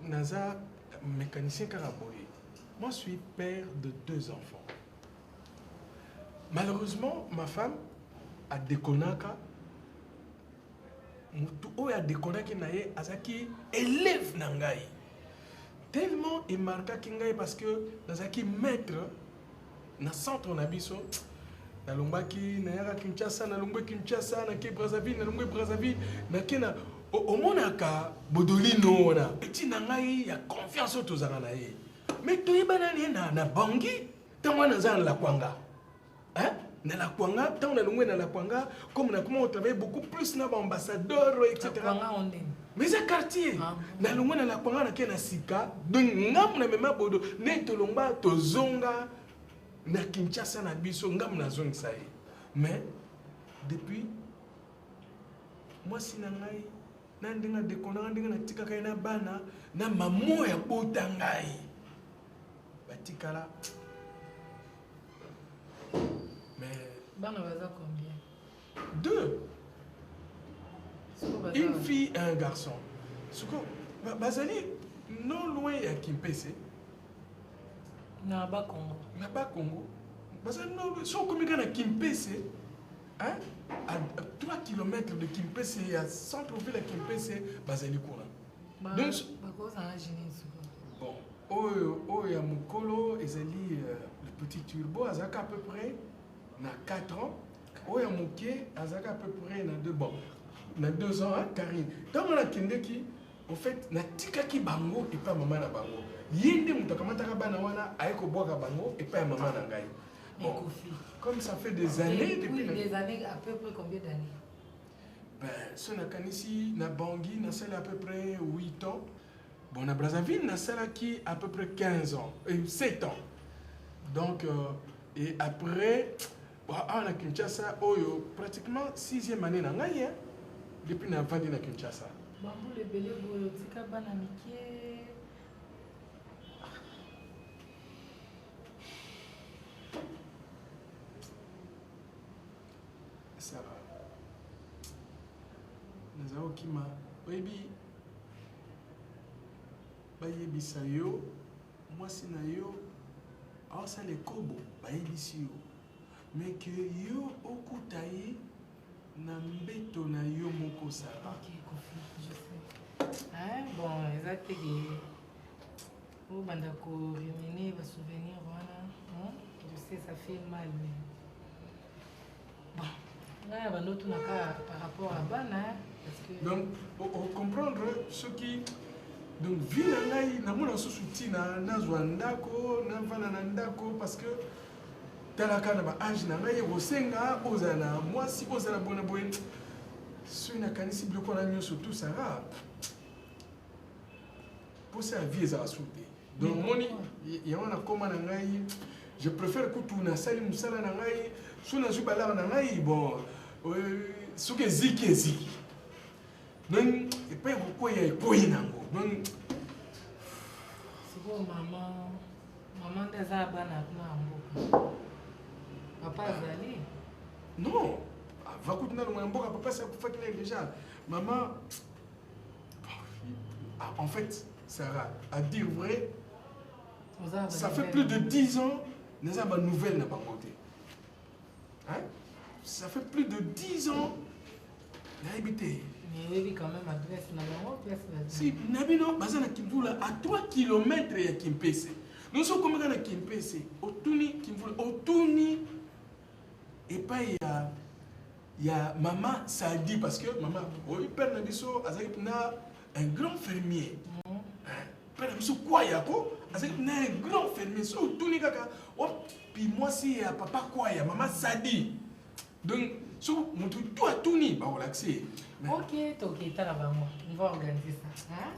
Naza mécanicien Karaboye. Moi, je suis père de 2 enfants. Malheureusement, ma femme a déconné. A déconné qui élève Nangaï. Tellement il marqua Kingaï parce que Nazaki maître dans le centre Nabiso. Na Lombaki, na Yara Kinshasa, na Lombe Kinshasa, na Ke Brazzaville, na Lombe Brazzaville, na Kena. Au monaka, Bodolino, na petit nangai, ya confiance au Tozaranae. Mais tu es banani na Bangui, tant on a la Kwanga. Hein? Na la Kwanga, tant on a l'ongwe na la Kwanga, comme on travaille beaucoup plus na ambassadeur, etc. Mais c'est quartier. Na l'ongwe na la Kwanga, na Kena Sika, donc ngam na mema bodo, ne tolomba, tozonga. Na Kinshasa na biso ngam na zone ça. Mais depuis moi si na ngai na ndinga de kona ndinga na tika kai na bana na mamo ya bota ngai batikala. Mais bana baza combien? 2. Une fille et un garçon. Suko bazali non loin ya Kimpese. Na ba Congo. Na ba Congo. Parce que nous sommes comme à Kimpese, hein, à 3 km de Kimpese, à centre-ville à Kimpese, Bazali Koura. Donc, bon, oh, ya Mukolo, Ezali, le petit turbo, Azaka à peu près, na 4 ans. Oh, ya Muké, Azaka à peu près, na 2 ans, hein, Karine. Dans la Kindeki, en fait, na Tikaki Bango et pas maman na Bango. Yende Mutakamata Bana wana, Aeko Boga Bango et pas maman na Ngai. Bon, comme ça fait des années depuis des années, à peu près combien d'années? Ben, ce n'est ici, na Bangui, na celle à peu près 8 ans. Bon, na Brazzaville, na celle qui à peu près 15 ans, 7 ans. Donc, et après, on a Kinshasa, pratiquement 6e année na ngai, hein, depuis na vandi na Kinshasa. Bambou le belé boyo, tika banamikie. Sarah, nous avons qui m'a baby, baby sayo, mwasi na yo aosala ekobo bayebisi yo mais que yo okuta ye na mbeto na yo moko sara. Bon, eza teke obanda koremene basouvenir wana, je sais ça fait mal mais bon ngai bando tunaka par rapport à bana parce que donc comprendre ce qui donc vie na ngai namona susu ntina nazwa ndako navanda na ndako parce que talaka na baage na ngai ekosenga ozala na mwasi ozala bona boye soki nakanisi biloko wana nyonso tout sara mposa ya vie ezala su te donc omoni yango nakoma na ngai je préfère kutu nasali mosala na ngai so nazwi balare na ngai bon soki eziki donc epai ekokwea ekwei nango donc sikoyo mama nde aza bana kuna ya mboka papa azali non ava kutu nano ya mboka papa sakufaki na déjà maman en fait Sarah, à dire vrai, ça fait plus de 10 ans que nous avons une nouvelle n'a pas côté. Hein? Ça fait plus de 10 ans que nous habité. Mais oui, quand même, adresse, si, Nabino, Bazana Kimbula, à 3 km de Kimpese. Nous sommes comme à Kimpese, au Tuni, Kimbula, au Tuni, et pas il y a maman Sadi, parce que maman, oui, Père Nabiso, un grand fermier. Père Nabiso, quoi, Yako? Un grand fermier, so Tuni Kaka, puis moi, si papa, quoi, maman Sadi. Donc, so, mon tout à Tuni, bah, on l'accès. Ok, ok, t'as la maman. On va organiser ça. Hein?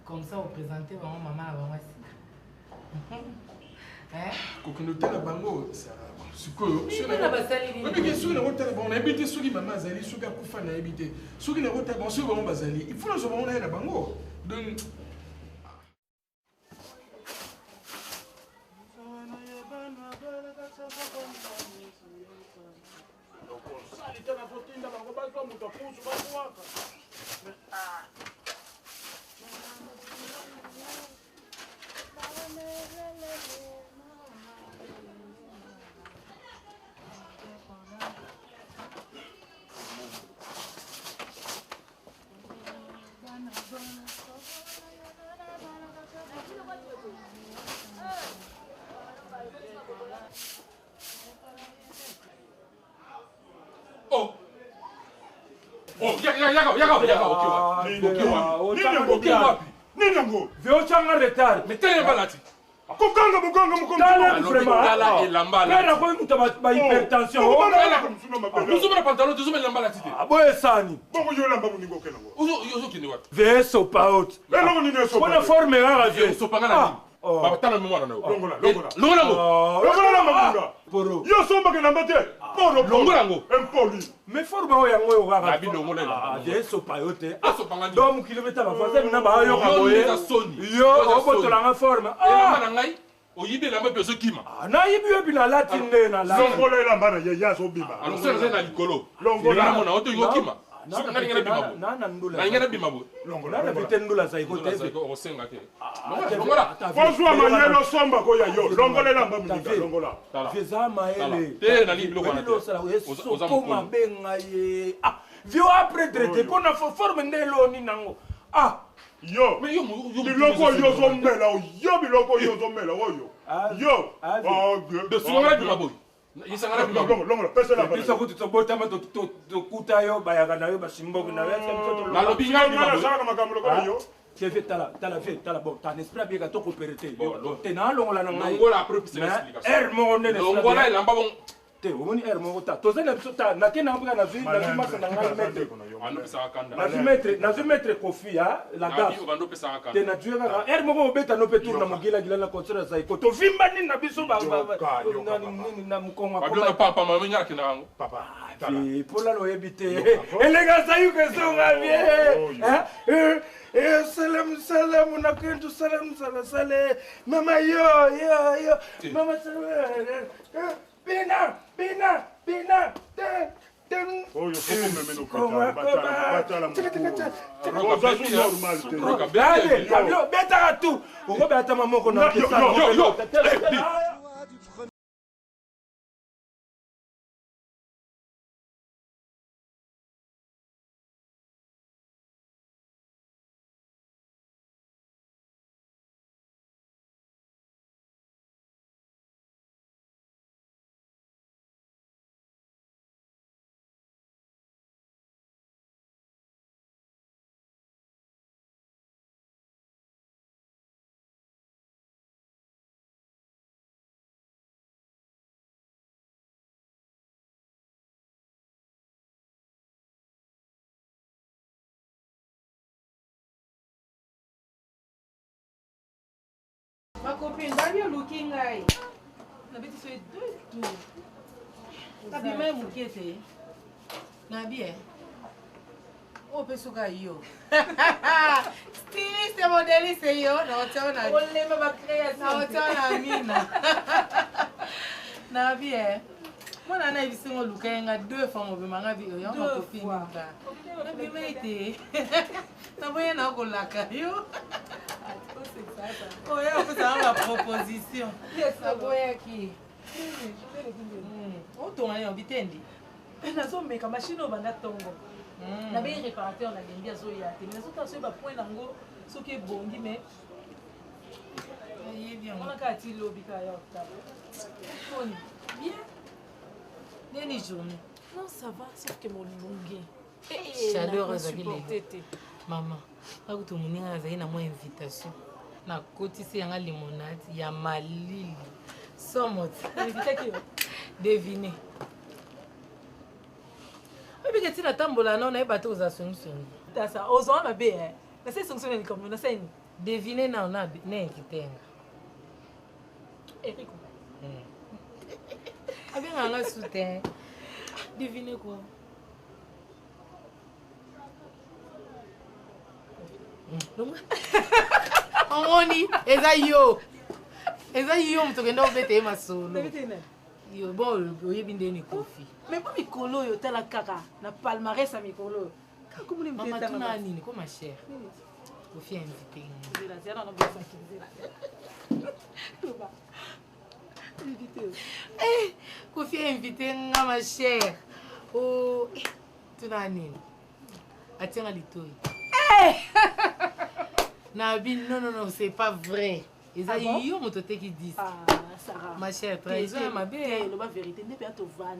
Comme ça, on présente maman, maman, la maman. Hein? Quand on était la bango, ça. On a habité sur les mamans, sur les coufs, on a habité. Sur les routes, on sur les bazali. Il faut que nous ayons la bango. Donc. Mais forme yango yo kaka de sopa yo te donc kilomètre ba fase na ba yo ka boye yo obotolanga forme elamba na ngai oyibi elamba pe ozokima na yibi yo bina latine na la longola elamba na ye ya so bima alors ça c'est na likolo longola mona oto yokima soka ngani ngana bima bo na ndula na ngana bima bo longola na vite ndula sa iko te osenga ke longola bonjour manyelo somba ko ya yo longola elamba munika longola visa maele te na liblo kana oza koma benga ye vio après traité pour na forme ndelo ni nango yo biloko yo zombela yo biloko yo zombela oyo yo de sola bima bo isangana bima bo longola pesa la bisa kuti tobota ma to kuta yo bayaka na yo bashimboki na yo na lobinga bima bo sala makamlo ko yo c'est fait tala bon t'as esprit bien to coopérer te na longola na ngai longola après c'est l'explication mo ne longola elamba bon te omoni mo ta to zana ta na kena mbuka na vi masa na ngai mettre na vi mettre kofi ha la gaffe te na tuer ka mo beta no petur na mogila gila na kotsera sai ko to vimba ni na biso ba na mkonga ko ba papa mama nyaki na ngo papa pour la lo ebite elega sayu ke so ngabie hein salam na kentu salam sale mama yo mama Bina, Oh, il faut qu'on me mette au catala. Ma copine, va bien looking ngai. Na beti so tout. Ta bi même mukete. Na bien. O pesuka yo. Styliste modéliste yo, na otona. Ole ma ba création. Na otona mina. Na bien. Moi na ibisingo lukenga 2 fois mo be manga bi yo ma copine ka. Na bi mete. Na boye na ko laka yo. Oh, yeah, vous avez ma proposition. Ça va qui? On tourne en bitendi. Nazo meka machine au banda tongo. Na be réparateur na ngembi azo ya te. Mais autant so ba point nango soki bongi mais bien. On a ka ti lobby ka ya table. Bien. Neni journée. Non, ça va, sauf que mon longuet. Chaleur ezali lelo. Maman, ako to muninga azali na mo invitation. Na kotisi yanga limonade ya malili. Somot. Invité qui? Devine. Obi ke tina tambola non na bato za songson. Ta ça, ozon na be hein. Na se songson ni comme na se ni. Devine na na invitenga. Eric. Abi nga soutien. Devine quoi? Omoni, eza yo mtokenda obete masolo. Yo bon oyebi ndeni kofi. Mais pas mikolo yo tala kaka na palmarès à mikolo. Kako muli mteta na tuna nini ko ma chère. Kofi invité. Zela zela na besoin kizela. Toba. Invité. Kofi invité nga ma chère. Oh, tuna nini? Atianga litoi. Nabi, non, c'est pas vrai. Ils ont eu mon toté qui dit. Ah, Sarah. Ma chère, trahison, ma belle. La vérité n'est pas à vendre.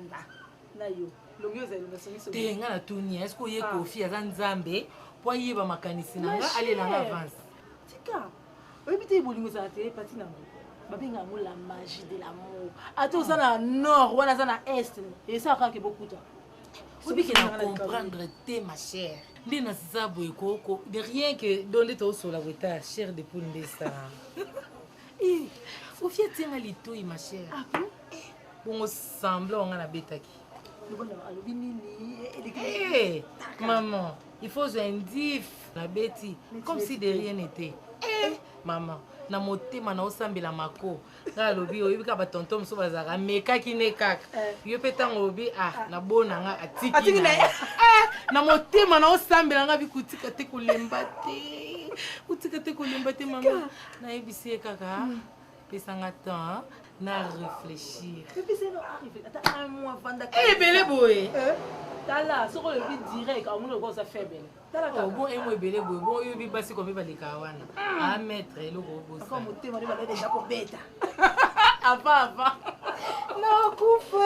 Là, yo. L'ongio, c'est le songi. T'es un tournier. Est-ce qu'il y a Kofi à Zanzambe pour y avoir ma canisina? Allez dans l'avance. Tika. Oui, mais t'es bolingo ça t'es parti na. Babinga mo la magie de l'amour. Attends ça na nord, wala ça na est. Et ça quand que beaucoup de. Oui, mais qu'elle comprendre t'es ma chère. De rien que donner ton sur la weta, chère de poule de ça. Faut fier tiens lito ma chère. Ah bon? Bon semblant on a bêta qui. Maman, il faut un diff la bêti comme si de rien n'était. Maman, na motema na osambela mako. Na lobi oyebi ka ba tonton so bazaka meka ki ne kaka. Yo petango obi na bona nga atiki. Na motema na osambela nga bikutika te kolemba te. Kutika te kolemba te maman. Na ebisi kaka. Pesanga temps na réfléchir. Puis c'est non arrivé. Attends un mois avant d'accord. Eh belé boy. Tala, ce qu'on le dit direct, on nous le fait belle. Tala oh bon et moi belé boy. Bon yo bi basi comme ba le kawana. A mettre le gros boss. Comme motema ni ba déjà pour bête. Avant. Non, coupe.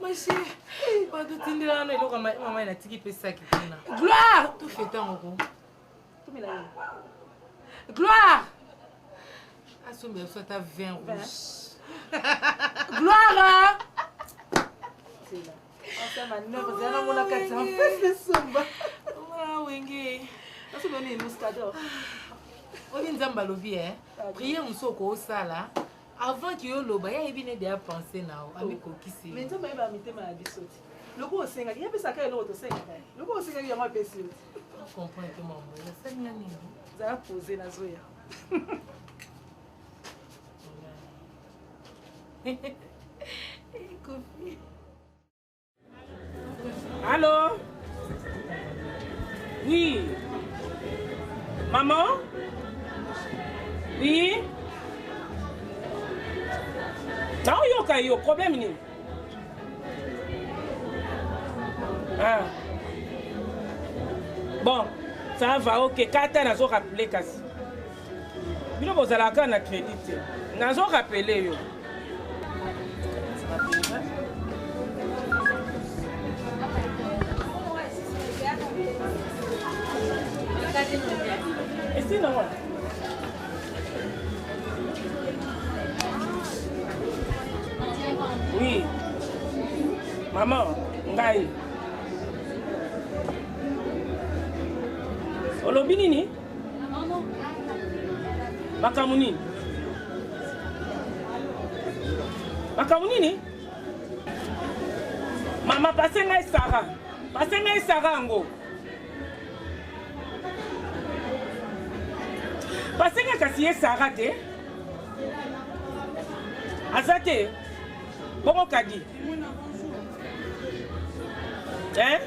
Ma chérie. Pas de tindela no elo kama maman na tiki pesa kituna. Gloire, tout fait temps ko. Tout me la. Gloire. Assume ça ta vin rouge. Gloire. C'est là. On s'est manœuvre, c'est là mon akati en fait le somba. Ah wenge. On se donne une muscador. Obi nzamba lobi prier musoko osala. Avant que yo loba ya ebine de penser na o ami kokisi. Mais nzamba eba mitema ya bisoti. Loko osenga ya pesa ka eloko tosenga. Loko osenga ya ma pesi. On comprend que maman, ça n'y a ni. Za poser na zoya. Allô? Oui. Maman? Oui? Non, il y a un problème. Ah. Bon, ça va, ok. Quand tu as rappelé, Kassi. Bino bozalaka na crédit te. Nazo rappeler yo. Est-ce non? Oui. Maman, ngai. Olobi nini? Makamuni. Makamuni? Mama passe ngai Sarah. Passe ngai Sarah ngo. Passe ngai kasi Sarah te. Azate. Bongo kadi. Hein?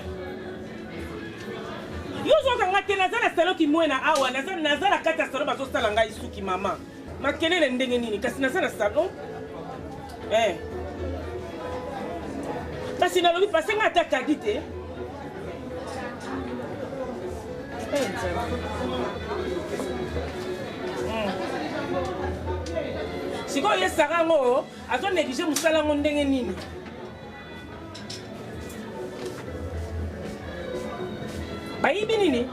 Yo zo kanga te nazala salo ki mwena awa nazala kata salo bazo sala ngai suki mama. Makelele ndenge nini kasi nazala salo? Kasi nalobi pase nga ata kadi te. Siko ye Sarah ngo azo néglige musala ngo ndenge nini? Bayibi nini?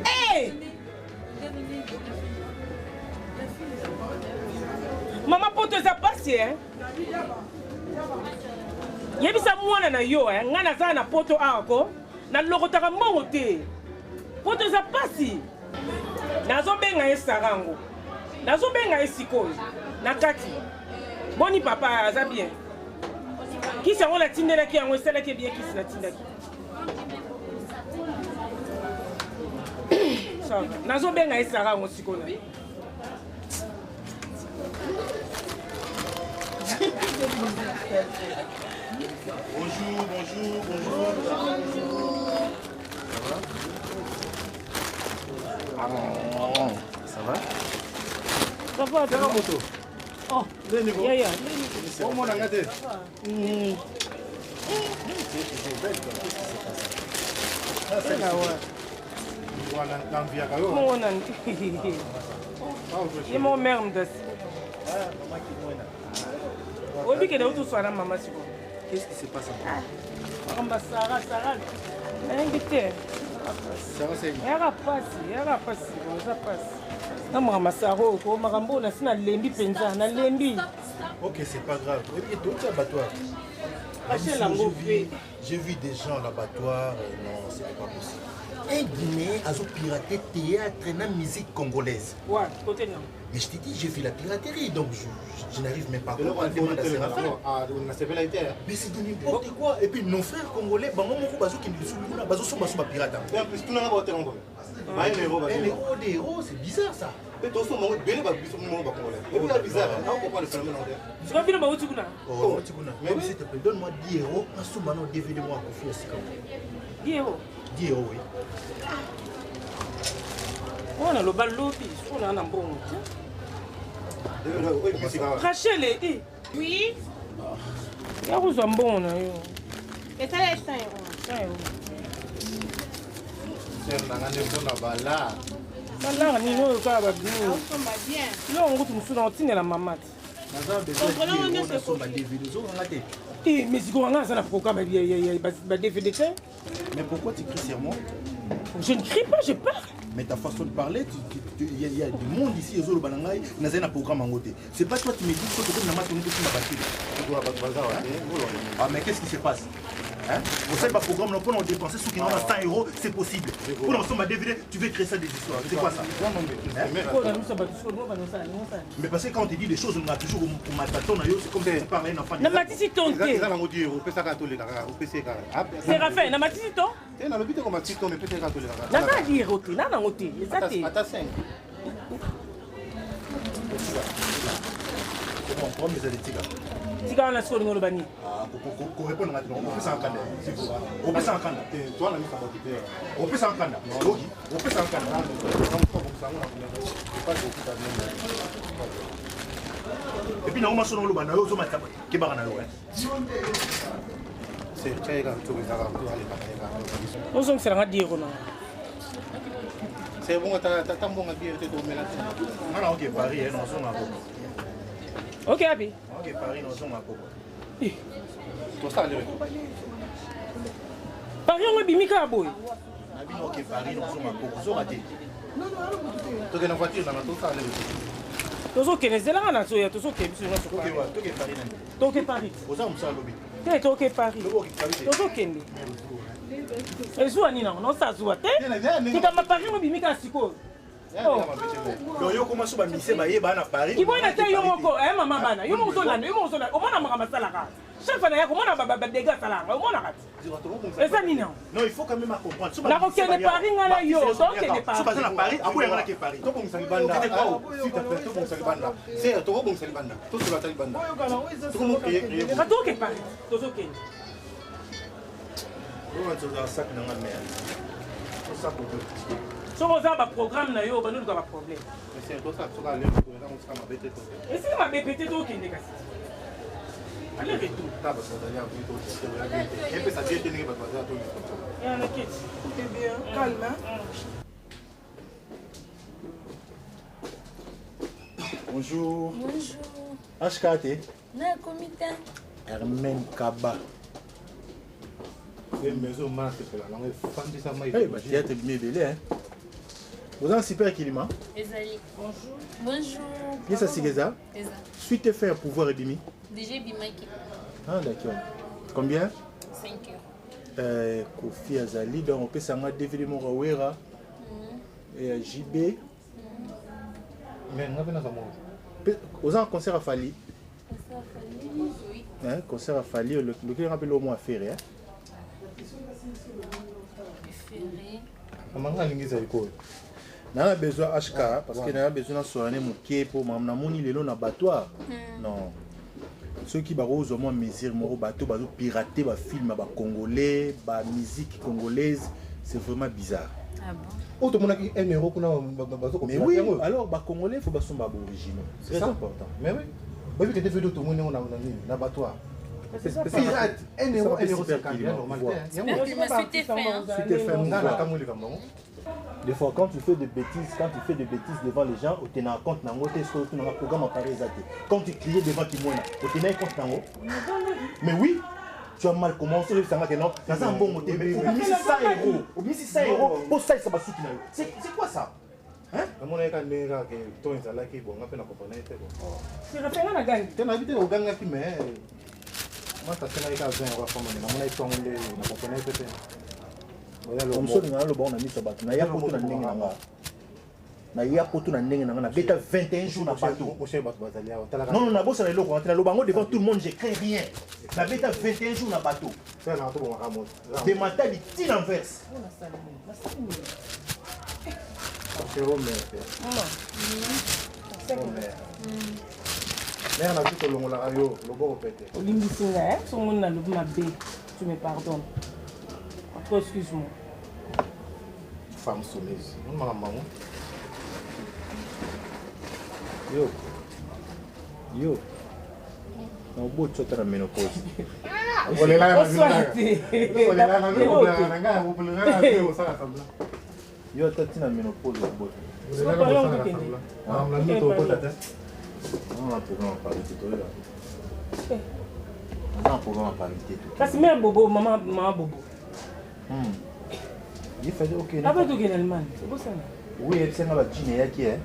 Hey! Mama poto za pasi Yebisa mwana na yo ngana za na poto ako na lokotaka mbongo te. Poto za pasi. Nazo benga ye Sarango. Nazo benga ye sikoyo. Na kati. Boni papa aza bien. Kisa ngona tindela ki yango sala ke bien kisi na tindaki. Nazo benga esara ngo sikona. Bonjour. Ça va? Ça va, ça va, moto. Oh, yeah. Oh, mon angate. C'est là, ouais. Mon mon mère me dit. Obi que tout soit maman si. Qu'est-ce qui se passe? Sarah. Invité. Sarah c'est. Yara passe. Ça passe. Na mama Saro ko makambo na sina lembi penza na lembi. OK, c'est pas grave. Et d'autres abattoirs. J'ai vu des gens à l'abattoir, non, ce n'est pas possible. Un Guinéen a piraté théâtre et la musique congolaise. Ouais, côté non. Mais je t'ai dit, j'ai fait la piraterie, donc je n'arrive même pas à comprendre. Mais c'est de n'importe quoi. Et puis nos frères congolais, bah moi mon bazo qui nous souvent bazo sont bazo pirate. Et en plus tout le monde va te les héros, c'est bizarre ça. Et toi son monde bien va plus au monde congolais. Et puis c'est bizarre, on comprend le phénomène. Tu vas bien ba utikuna. Oh, utikuna. Mais s'il te plaît, donne-moi 10 euros, parce que maintenant DVD moi confier aussi comme 10 euros. 10 euros oui. On a le balobi, on a un bon. Rachel est. Oui. Il y a un bon. Et ça est 5 euros. 5 euros. C'est un bala. Bala, ni no ka ba bien. On va bien. Non, on retrouve sur l'antenne la maman. Mais si on a un programme, il y a DVD. Mais pourquoi tu cries sur moi? Je ne crie pas, je parle. Mais ta façon de parler, il y a du monde ici, il y a un programme en côté. C'est pas toi qui me dis que tu n'as pas Ah, mais qu'est-ce qui se passe? Vous savez, pas programme, on peut dépenser ceux qui n'ont pas 100 euros, c'est possible. Pour l'ensemble à DVD, tu veux créer ça des histoires. C'est quoi ça? Mais parce que quand on te dit des choses, on a toujours un mataton, c'est comme si tu parlais d'un enfant. C'est Raphaël, na matisi to? Na lobite ko matisi to me pete ka to le kaka. Na ka di roti, na na ngoti, exact. Ata 5. Comment prendre mes allées tika wana sikoyo ndingo lobani korépondre ngati opesa nkanda opesa nkanda twana misamba te opesa nkanda oki opesa nkanda epuis nango maso nango loba na yo ozomata kebaka na yo ozongiselanga diego na c'est bon tambonga biere te tomela te ngana oke paris nozonga koko ok abi oke paris nozonga koko tosala paris yango ebimi kaka boye nabino oke paris nozonga koko zoka te tokende voiture nanga tosala tozokende zelanga na zoya tozokende biso nyonso toke paris oza mosala lobi te toke paris tozokende ezuwa nini nango nosazuwa te tikama paris mobimi kaka sikoyo yo koma so bamise bayeba na paris kiboyina te yo moko mama bana yo moko tolanda omona makambo asalaka chef na yako omona badega asalaka omonaka te eza nini yango non il faut quand même comprendre nakokende paris nga na yo tokende paris na paris aboyanga nake paris tobongisa libanda tobongisa libanda c'est tobongisa libanda tosolata libanda toke paris tozokende soko oza baprogramme na yo banoluka baproblème esili mabe pete tokende kasi ale retour calme bonjour bonjour HKT na comité Hermen Kaba maison marque pela langue fandisa mai théâtre bimebele vous en super kilima ezali bonjour bien ça sigeza suite faire pouvoir ebimi déjà bimaki ah d'accord combien 5 euros Kofi azali donc on peut sanga DVD mo rawera et JB mais ngabe na zamo aux en concert à Fali hein concert à Fali le qui rappelle au moins affaire hein comment alingiza iko na besoin HK parce que na besoin soigner mon pied pour mamna moni lelo na battoir non ceux qui barose au moins mesure moro bateau bazo pirater ba film ba congolais ba musique congolaise c'est vraiment bizarre ah bon auto monaki 1 euro kuna bazo mais oui alors ba congolais faut ba son ba originaux c'est important mais oui bah vu que des vidéos tout monde na battoir pirate 1 euro 1 euro 50 normal des fois quand tu fais des bêtises devant les gens tu n'as compte nango te so tu n'as programme en pareil zate quand tu criais devant qui moi tu n'as compte nango mais oui tu as mal commencé le sanga que non ça un bon moté mais 100 euros pour ça ça va soutenir c'est quoi ça hein mon eka ndeka ke to nzala ki bonga pe na comprendre te bon c'est rappelé na gang te na habité au gang ki mais moi ça c'est na eka 20 euros pour moi na mona itonde na comprendre te comme ça ngana lo bon na misa bato na ya poto na ndenge nanga na ya poto na ndenge nanga na beta 21 jours na bato non na bossa na loko rentrer lo bango devant tout le monde je crains rien na beta 21 jours na bato ça na to bon ramo de matali tin inverse c'est Romain mais on a tout le monde la radio le bon pété olimbisinga son monde na lobi mabe tu me pardonnes après excuse-moi femme soumise on m'a maman yo na obo tsota na menopause olela na olela na nga olela na osala sabla yo tati na menopause obo kasi mère bobo mama bobo il fait ok après tout Allemagne c'est beau ça oui elle s'en va dîner yaki hein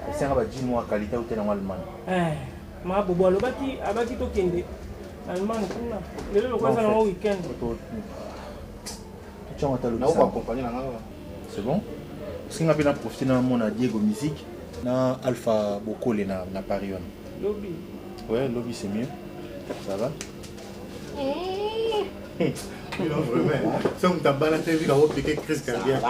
elle s'en va dîner moi qualité hôtel en Allemagne mama bobo alobaki abaki to kende Allemagne kuna lelo lokwa sana weekend tu as entendu ça accompagner na c'est bon parce que ngapena profiter na mona Diego musique na Alpha Bokole na Paris lobby ouais lobby c'est mieux ça va non vraiment ça on t'a balancé vu la piquer crise cardiaque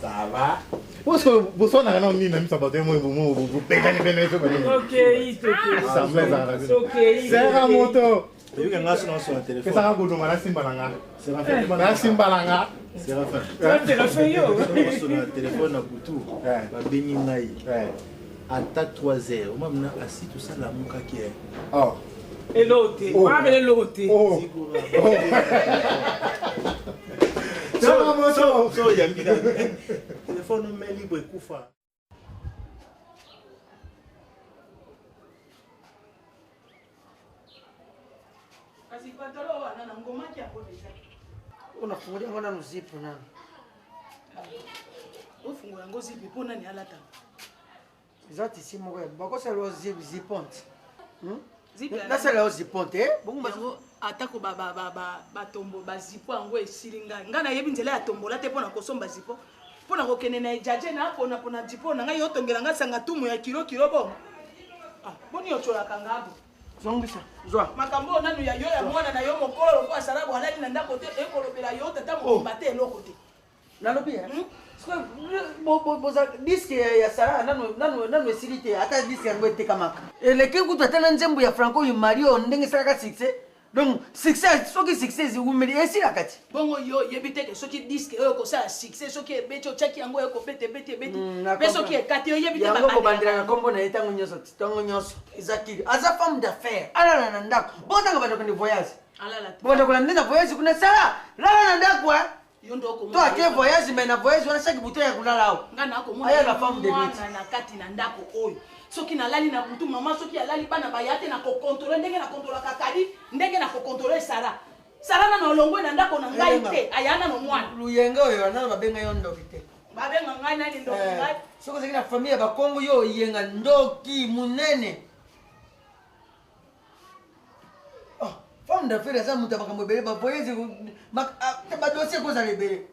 ça va Parce que vous soyez dans un nid, ça va être vous payez les Ok, c'est un moto. C'est ça, vous demandez si Balanga. C'est la fin. C'est Balanga. C'est la fin. C'est la fin, yo. Sur le téléphone à Boutou, à Beningaï, à 3h, on m'a assis tout ça, la mouka qui est. Oh. Et l'autre, on va appeler l'autre. Oh. So, il y a un téléphone libre et koufa. Unafungulia mbona nuzipu nani? Ufungula ngo zipi pona ni alata. Zati simu kwa bakosa lo ziponte. Zipi nasa lo ziponte bongo atako batombo bazipo yango esilinga ngana yebi nzela ya tombola te pona kosomba zipo pona kokene na ejaje na pona zipo na ngai yotongela ngasanga tumu ya kilo bongo boni yochola kangabo zongisa zwa makambo nanu ya yo ya mwana na yo mokolo kwa sarabu alali na ndako te ekolobela yo tata mombate eloko te nalobi boza diske ya sara nanu esilite ata diske yango etekamaka eleki kutu ata na nzembo ya franco oyo mario ndenge esalaka succès donc succès soki succès umeli esilaka ti bongo yo yebi teke soki diske oyo kosala succès soki ebeti otyaki yango oyo kobete mpe soki ekati yo yebi te yango kobandelaka nkombo na ye ntango nyonso ezakili aza femme d'affaires alala na ndako botanga bandeko ndi voyage bandeko na nde na voyage kuna sala lala na ndako to ake voyage mais na voyage wana chaque bouton ya kulala awo aya na femme de métier na kati na ndako oyo soki nalali na butu mama soki alali bana baya te na kokontrole ndenge na kontrolaka kadi ndenge na kokontrole sara na olongwe na ndako na ngai te ayana no mwana luyenge oyo anana babenga yo ndoki te babenga ngai nani ndoki ngai soki ozalaki na famille ya bakongo yo yenga ndoki munene femme d'affaires eza moto ya makambo ebele bavoyage badosie kozala ebele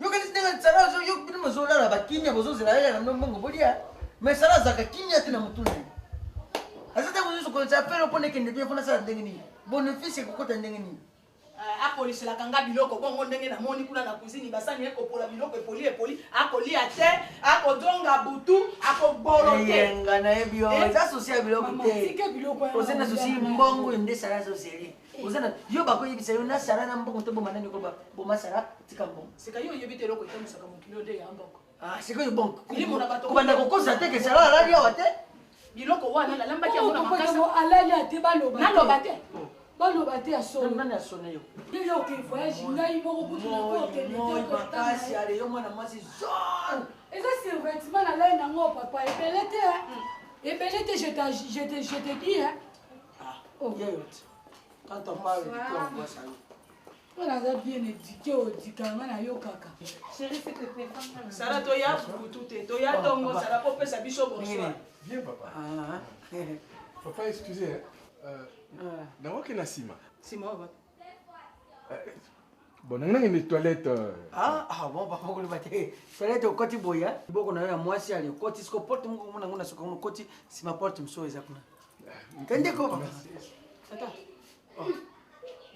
yokanisi ndenge sara yo bino bozolala bakimia bozozela yela na mbongo bolia mais sala azalaka kimia te na motu na ye aza ntango nyonso koza affaire mpona ekende bien mpona sala ndenge nini bénéfice ekokota ndenge nini apoliselaka nga biloko bongo ndenge namoni kuna na cuisine basani ekopola biloko epoli akolia te akozonga butu akoboloteyenga nayebi yo eza sosi ya biloko te oza na sosi mbongo nde sala soseli oza na yo bakoyebisa yo na sala na mbongo te bomanani koloba boma sala tika mbongo sika yo oyebi te eloko etamisaka mokili nde ya mbongo sikoyo bongo kobanda kokosa te ke sala alali awa te biloko wana nalambaki yango na makasi alali ate naloba te baloba te nani asone yo yo oke voyage ngai moko kutumakasi ale yo mwana mwasi zone eza survêtement nalai nango papa ebele te je te dis quand on parle on voit ça wana aza bien éduqué odikanga na yo kaka sara toya butu te toya tongo sara po pesa biso bonsoir bien papa papa excusez naoki na nsima bon nangi ni toilette bon papa koloba te toilette okoti boya liboko na yo ya mwasi ali okoti siko porte moko komona ngo na soka ngo okoti nsima porte mosusu eza kuna kendeko papa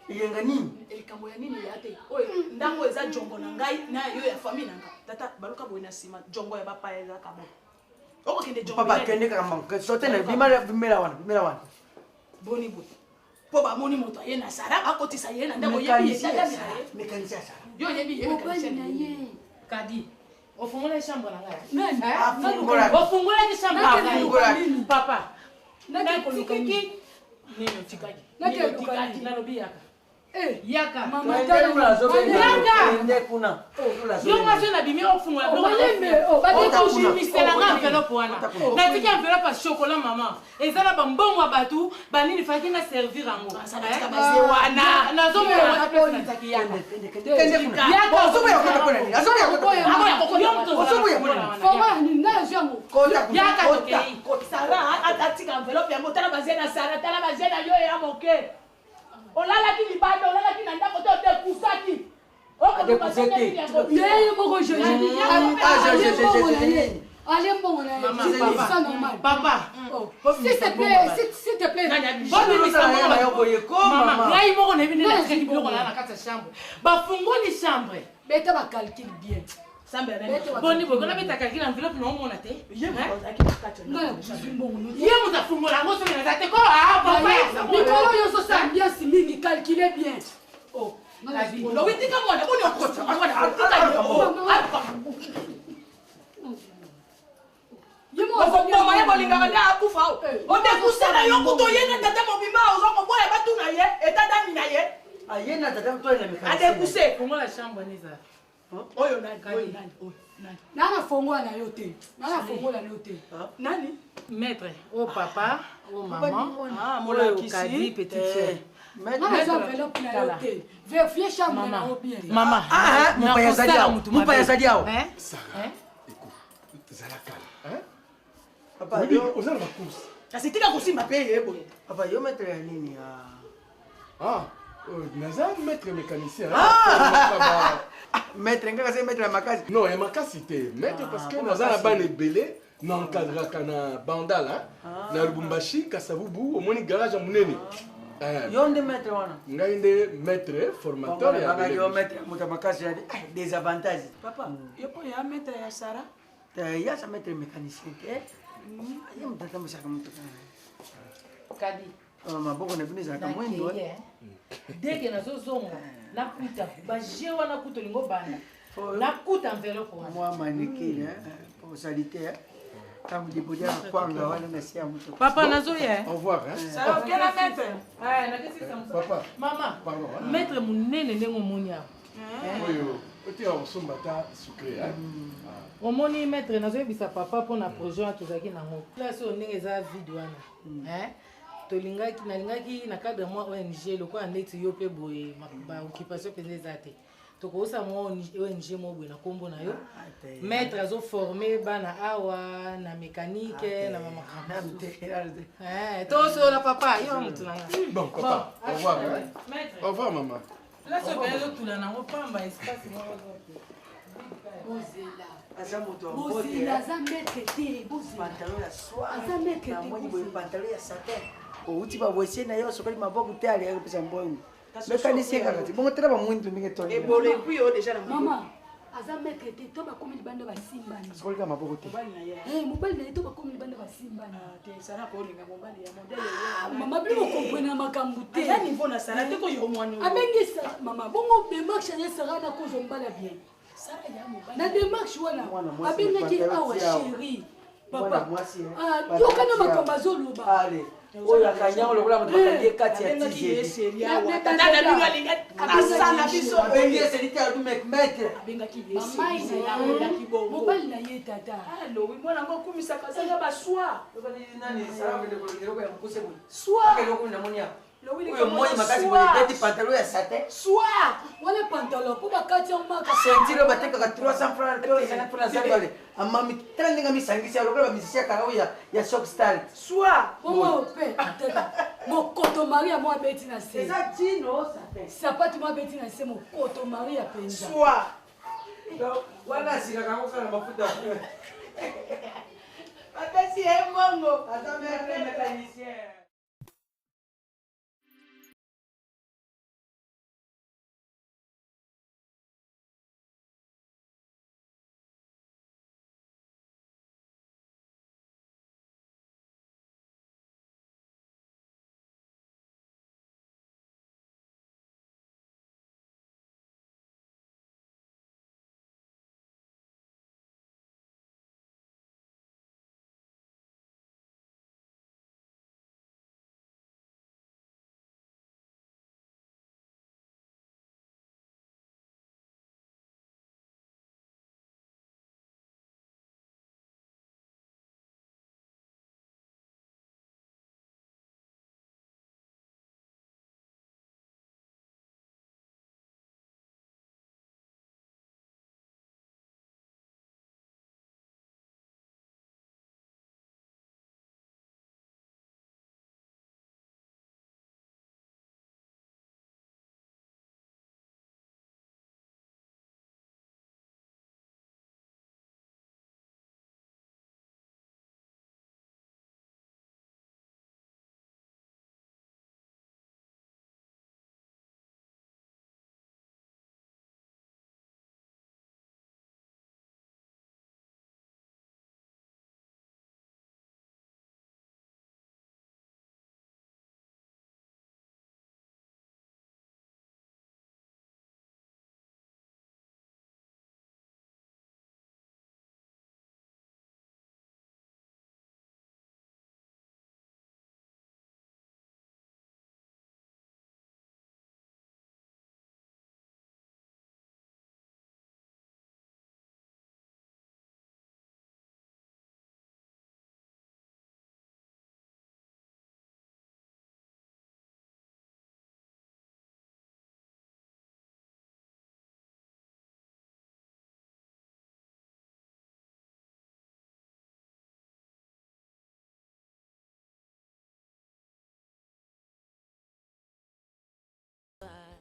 iyenga nini likambo ya nini ya te oyo ndango eza jongo na ngai na yo ya famille nanga tata baluka boye na nsima jongo ya bapaya ezaka bo okokende jongo papa kende kaka sote na bimela wana boni boye po bamoni moto aye na sara akotisa ye na ndako yebi mécanicien sara yo yebi ye mécanicien na ye kadi ofungula chambre na ngai ofungula chambre papa nakikiki nini utikaji nakikiki nalobi yaka yaka mama yo mwasi na bimi ofungula batekoushimisela nga enveloppe wana natiki enveloppe ya chocolat mama ezala bambongo ya bato banini faki na servir yango nazomona place nataki yaka tokei sara atika enveloppe yango tala bazie na sara tala bazie na yo ya moke olalaki libanda olalaki na ndako te otekusaki yeye moko allez mbongo na ça normal papa s'il te plaît maman ngai moko na bino na biloko na kati ya chambre bafungoli chambre beta ba calcul bien boni boye kona betaka kila enveloppe na omona te ye moto afungola yango soki naza te ko mikolo nyonso sa ambiance mingi calcule bien lowitika mwana boni okota ye bolingaka nde akufa odekuse na yo kutu oyena tata mobima ozokoboya batuna ye etadami na ye ayena tata mtoyena mekanisien adekuse fongola chambre neza oyo nani nana fongola na yo te nana fongola na yo te nani maître o papa o maman oyo kadi petit frère nana za enveloppe na yo te vérifier chambre na yo bien mama mupaya zadi awo zala kala papa yo ozala bacourse kasi tika kosimba mpe ye boye papa yo maître ya nini naza maître mécanicien maître ngaka se maître ya makasi non ya makasi te maître parce que naza na bana ebele nankadraka na bandal na lubumbashi kasavubu omoni garage ya monene yo nde maître wana ngai nde maître formateur yo maître moto ya makasi ya des avantages papa yo po ya maître ya sara ya sa maître mécanicien te ye moto atambusaka motoka kadi maboko na bino ezalaka mwindo deke nazozonga nakuta baje wana kuta olingo banda nakuta enveloppe wana mwa maneke posalite ntango libolia na kwanga wana na si ya moto papa nazoya au revoir okela maître papa mama maître monene ndenge omoni awa oyo otika kosomba ta sucre omoni maître nazoyebisa papa mpona projet wana tozalaki nango place oyo ndenge eza vide wana nalingaki na cadre mwa ONG lokola neti yo mpe boye baoccupation mpenza eza te tokokosa mwa ONG mo boye na nkombo na yo maître azoforme bana awa na mécanique na bamakambo tosola papa yo motu nanga bon papa au revoir au revoir maman place oyo mpenza ezotula nango pamba espace aza moto bozela aza maître te pantalon ya soir aza maître namoni boye pantalon ya satin outi babosie na yo sokoli maboko te aliaka kopesa mbongo mekanisie kaka te bongo tala bamwindu ndenge ebolo epui yo deja na mama aza maître te to bakomi libanda basimbani sokolika maboko te mobali na ye to bakomi libanda basimbani mama bino bokomprene na makambo te abengisa mama bongo demarche ane sara na kozwa mobali ya bien na démarche wana abengaki awa chéri papa yokana makambo azoloba oyo akanyango lokola moto bakangi kati ya tizeabengi eselite ya lumekmetre mobali na ye tata mwana ngo okumisaka azanga baswa oyo moi makasi boyebeti pantalon ya satin soir wana pantalon mpo bakati yango maka sentire oyo batekaka 300 francs to ezanga mpona zambale amami tala ndenge misangisi lokola bamisisi ya kaka oyo ya shock star soir omo mpe mokoto maria mo abeti na se eza tino satin sapatu mo abeti na se mokoto maria mpenza soir wana asikaka yango kaka mafuta apesi ye mbongo ata mère mécanicien